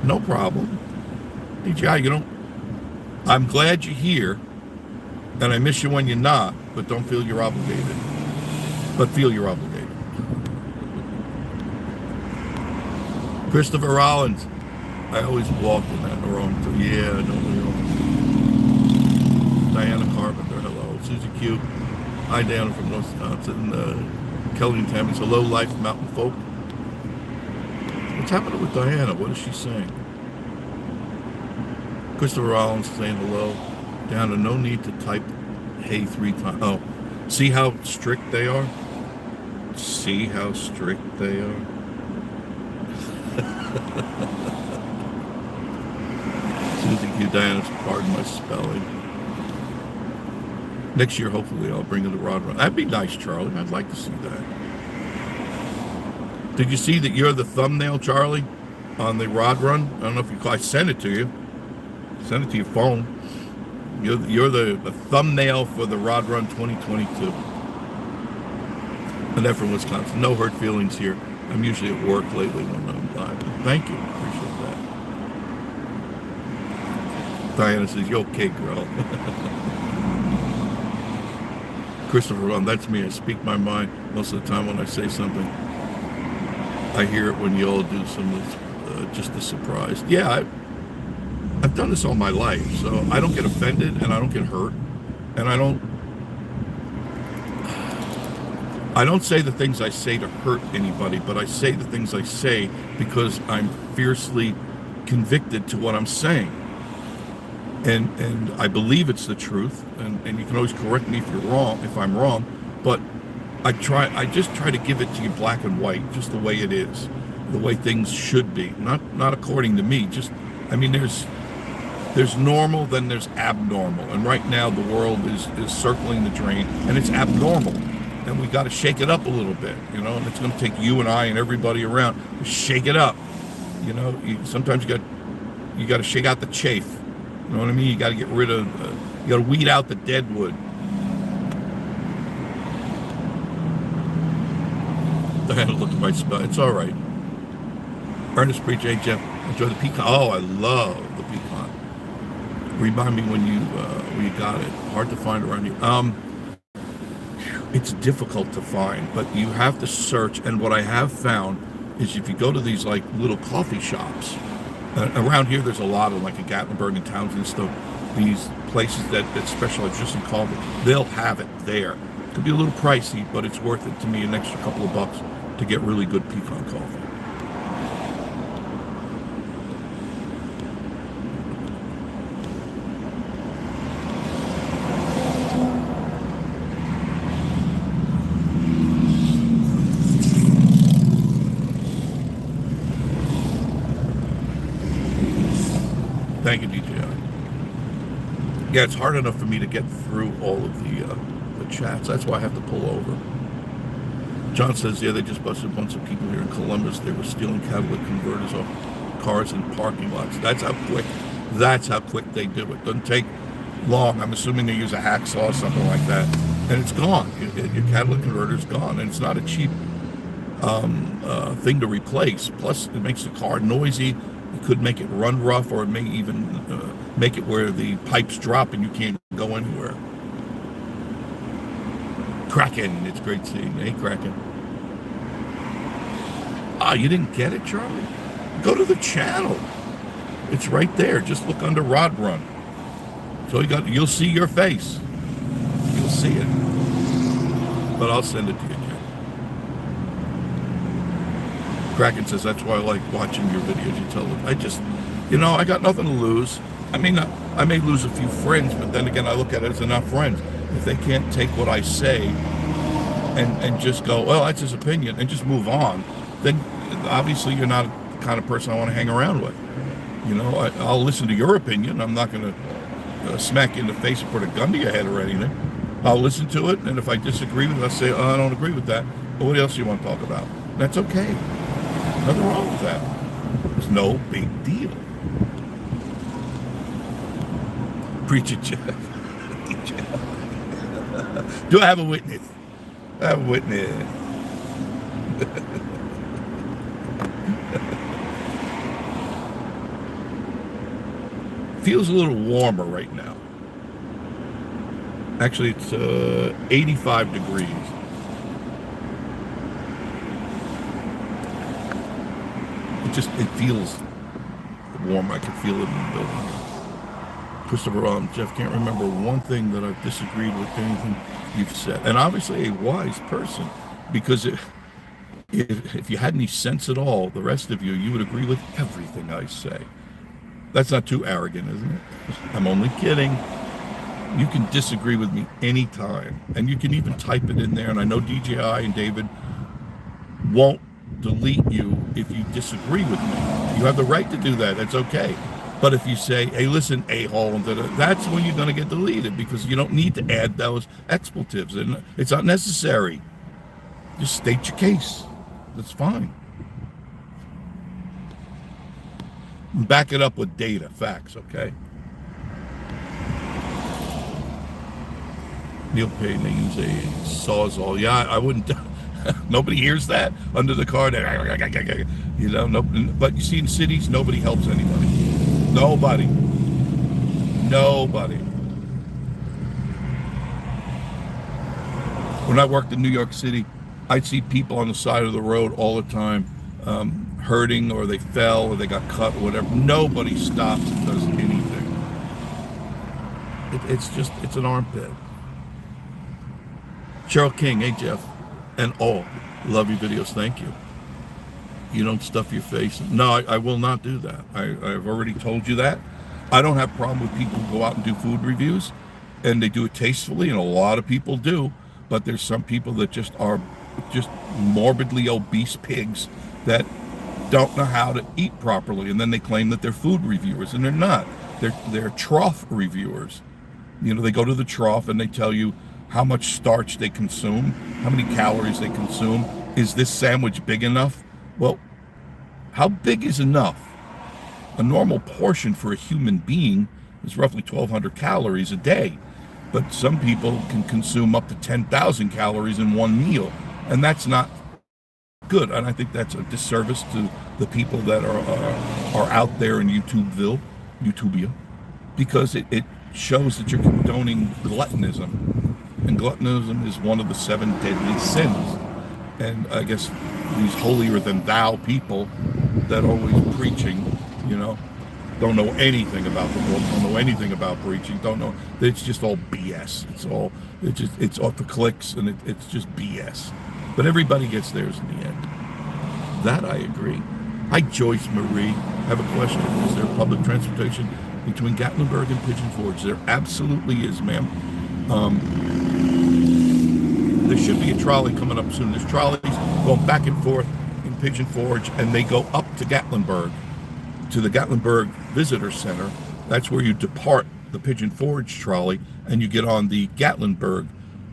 No problem. DJI, I'm glad you're here, and I miss you when you're not, but don't feel you're obligated. But feel you're obligated. Christopher Rollins, I always walk in that wrong. Yeah, I know. Diana Carpenter, hello. Susie Q, hi Diana from North Wisconsin. Kelly and Tammy's hello, Life Mountain Folk. What's happening with Diana? What is she saying? Christopher Rollins saying hello. Diana, no need to type hey 3 times. Oh, see how strict they are? See how strict they are? Susie Q, Diana's pardon my spelling. Next year, hopefully, I'll bring in the rod run. That'd be nice, Charlie. I'd like to see that. Did you see that you're the thumbnail, Charlie, on the rod run? I don't know if I sent it to you. Send it to your phone. You're the thumbnail for the Rod Run 2022. And they're from Wisconsin. No hurt feelings here. I'm usually at work lately when I'm live. Thank you. Appreciate that. Diana says, you okay, girl? Christopher, that's me. I speak my mind most of the time when I say something. I hear it when you all do some just a surprise. Yeah, I've done this all my life, so I don't get offended and I don't get hurt, and I don't say the things I say to hurt anybody, but I say the things I say because I'm fiercely convicted to what I'm saying, and I believe it's the truth, and you can always correct me if I'm wrong, but I just try to give it to you black and white, just the way it is, the way things should be, not according to me. Just, I mean, there's normal, then there's abnormal, and right now the world is circling the drain, and it's abnormal, and we got to shake it up a little bit, and it's going to take you and I and everybody around to shake it up. Sometimes you got to shake out the chaff. You know what I mean? You got to get rid of, you got to weed out the dead wood. I had to look at my spell. It's all right. Ernest Preach, hey Jeff, enjoy the pecan. Oh, I love the pecan. Remind me when you got it. Hard to find around here. It's difficult to find, but you have to search. And what I have found is if you go to these like little coffee shops, around here there's a lot of like in Gatlinburg and Townsend stuff, these places that specialize just in coffee, they'll have it there. It could be a little pricey, but it's worth it to me, an extra couple of bucks to get really good pecan coffee. Thank you, DJI. Yeah, it's hard enough for me to get through all of the chats. That's why I have to pull over. John says, yeah, they just busted a bunch of people here in Columbus. They were stealing catalytic converters off cars in parking lots. That's how quick they do it. Doesn't take long. I'm assuming they use a hacksaw or something like that. And it's gone. Your catalytic converter's gone. And it's not a cheap thing to replace. Plus, it makes the car noisy. It could make it run rough, or it may even make it where the pipes drop and you can't go anywhere. Kraken, it's great seeing you. Hey, Kraken. Ah, you didn't get it, Charlie? Go to the channel. It's right there. Just look under Rod Run. So you'll see your face. You'll see it. But I'll send it to you, Jim. Kraken says, that's why I like watching your videos. You tell them. I got nothing to lose. I mean, I may lose a few friends, but then again, I look at it as enough friends. If they can't take what I say and just go, well, that's his opinion, and just move on, then obviously you're not the kind of person I want to hang around with. I'll listen to your opinion. I'm not going to smack you in the face and put a gun to your head or anything. I'll listen to it, and if I disagree with it, I'll say, oh, I don't agree with that. But what else do you want to talk about? That's okay. Nothing wrong with that. It's no big deal. Preach it, Jeff. Do I have a witness? I have a witness. Feels a little warmer right now. Actually, it's 85 degrees. It feels warm. I can feel it in the building. Christopher, Jeff, can't remember one thing that I've disagreed with anything you've said. And obviously a wise person, because if you had any sense at all, the rest of you would agree with everything I say. That's not too arrogant, isn't it? I'm only kidding. You can disagree with me anytime, and you can even type it in there. And I know DJI and David won't delete you if you disagree with me. You have the right to do that. That's okay. But if you say, hey, listen, a-hole, that's when you're going to get deleted, because you don't need to add those expletives, and it's not necessary. Just state your case. That's fine. Back it up with data, facts, okay? Neil Payne, they use a sawzall. Yeah, I wouldn't. Nobody hears that under the car. No, but you see in cities, nobody helps anybody. Nobody. When I worked in New York City, I'd see people on the side of the road all the time, hurting, or they fell, or they got cut, or whatever. Nobody stops and does anything. It's an armpit. Cheryl King, hey Jeff, and love your videos, thank you. You don't stuff your face. No, I will not do that. I've already told you that. I don't have a problem with people who go out and do food reviews, and they do it tastefully, and a lot of people do, but there's some people that just are just morbidly obese pigs that don't know how to eat properly, and then they claim that they're food reviewers, and they're not. They're trough reviewers. They go to the trough and they tell you how much starch they consume, how many calories they consume. Is this sandwich big enough? Well, how big is enough? A normal portion for a human being is roughly 1,200 calories a day, but some people can consume up to 10,000 calories in one meal, and that's not good, and I think that's a disservice to the people that are out there in YouTubia, because it shows that you're condoning gluttonism, and gluttonism is one of the 7 deadly sins. And I guess these holier than thou people that are always preaching, don't know anything about the book, don't know anything about preaching, don't know. It's just all BS. It's off the clicks, and it's just BS. But everybody gets theirs in the end. That I agree. Hi, Joyce Marie. I have a question. Is there public transportation between Gatlinburg and Pigeon Forge? There absolutely is, ma'am. There should be a trolley coming up soon. There's trolleys going back and forth in Pigeon Forge, and they go up to Gatlinburg, to the Gatlinburg Visitor Center. That's where you depart the Pigeon Forge trolley, and you get on the Gatlinburg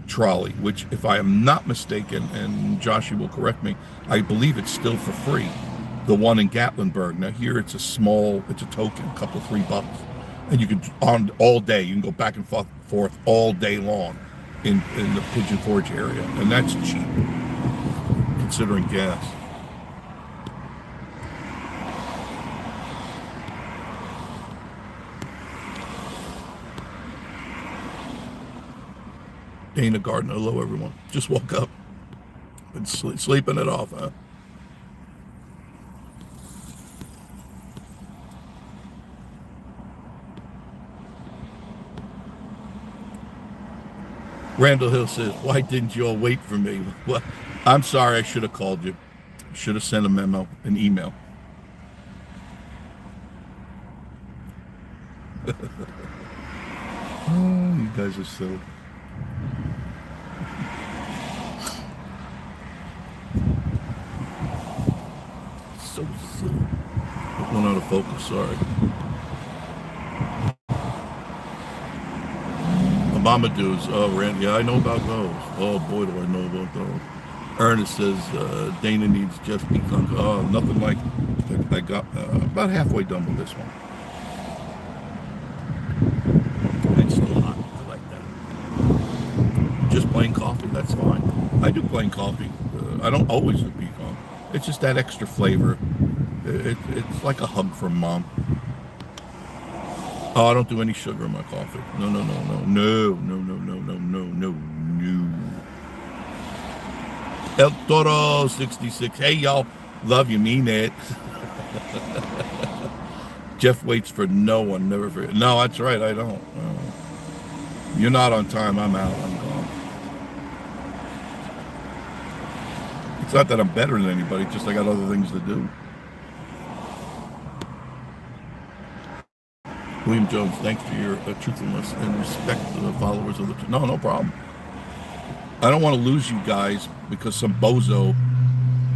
trolley, which, if I am not mistaken, and Joshua will correct me, I believe it's still for free. The one in Gatlinburg. Now here it's a token, a couple, $3, and you can on all day. You can go back and forth all day long in the Pigeon Forge area, and that's cheap considering gas. Dana Gardner, hello everyone. Just woke up. Been sleeping it off, huh? Randall Hill says, why didn't you all wait for me? Well, I'm sorry, I should have called you. Should have sent a memo, an email. Oh, you guys are silly. So silly. It went out of focus, sorry. Mamadoos, oh, Randy, yeah, I know about those. Oh, boy, do I know about those. Ernest says, Dana needs Jeff P. Conk. Oh, nothing like, I got about halfway done with this one. It's still hot, I like that. Just plain coffee, that's fine. I do plain coffee. I don't always do pecan. It's just that extra flavor. It's like a hug from Mom. Oh, I don't do any sugar in my coffee. No. El Toro 66. Hey, y'all. Love you, mean it. Jeff waits for no one, never for. No, that's right. I don't. You're not on time. I'm out. I'm gone. It's not that I'm better than anybody. It's just I got other things to do. William Jones, thanks for your truthfulness and respect to the followers of the... No problem. I don't want to lose you guys because some bozo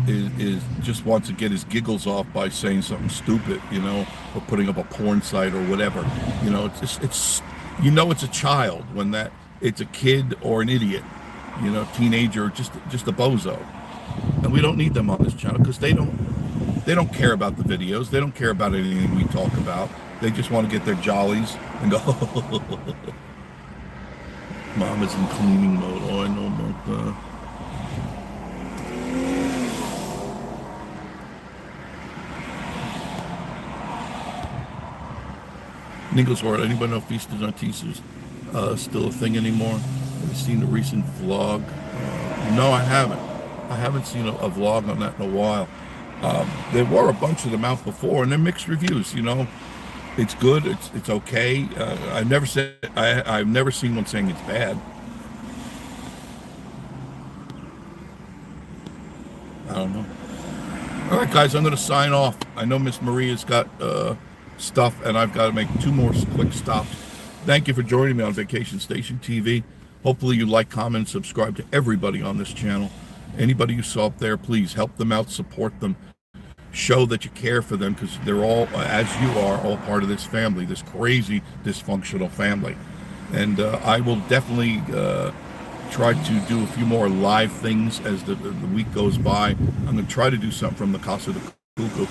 is just wants to get his giggles off by saying something stupid, or putting up a porn site or whatever. It's it's a child when it's a kid or an idiot, teenager, just a bozo. And we don't need them on this channel because they don't care about the videos. They don't care about anything we talk about. They just want to get their jollies and go, Mom is in cleaning mode. Oh, I know about that. Ninglesworth, anybody know if Feasters on Teasers still a thing anymore? Have you seen the recent vlog? No, I haven't. I haven't seen a vlog on that in a while. There were a bunch of them out before, and they're mixed reviews, It's good. It's okay. I've never seen one saying it's bad. I don't know. All right, guys, I'm going to sign off. I know Miss Maria's got stuff, and I've got to make 2 more quick stops. Thank you for joining me on Vacation Station TV. Hopefully you like, comment, subscribe to everybody on this channel. Anybody you saw up there, please help them out, support them. Show that you care for them because they're all, as you are, all part of this family, this crazy, dysfunctional family. And I will definitely try to do a few more live things as the week goes by. I'm going to try to do something from the Casa de Cuckoo.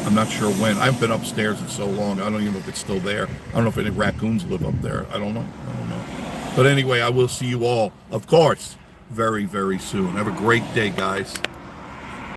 I'm not sure when. I've been upstairs in so long, I don't even know if it's still there. I don't know if any raccoons live up there. I don't know. But anyway, I will see you all, of course, very, very soon. Have a great day, guys.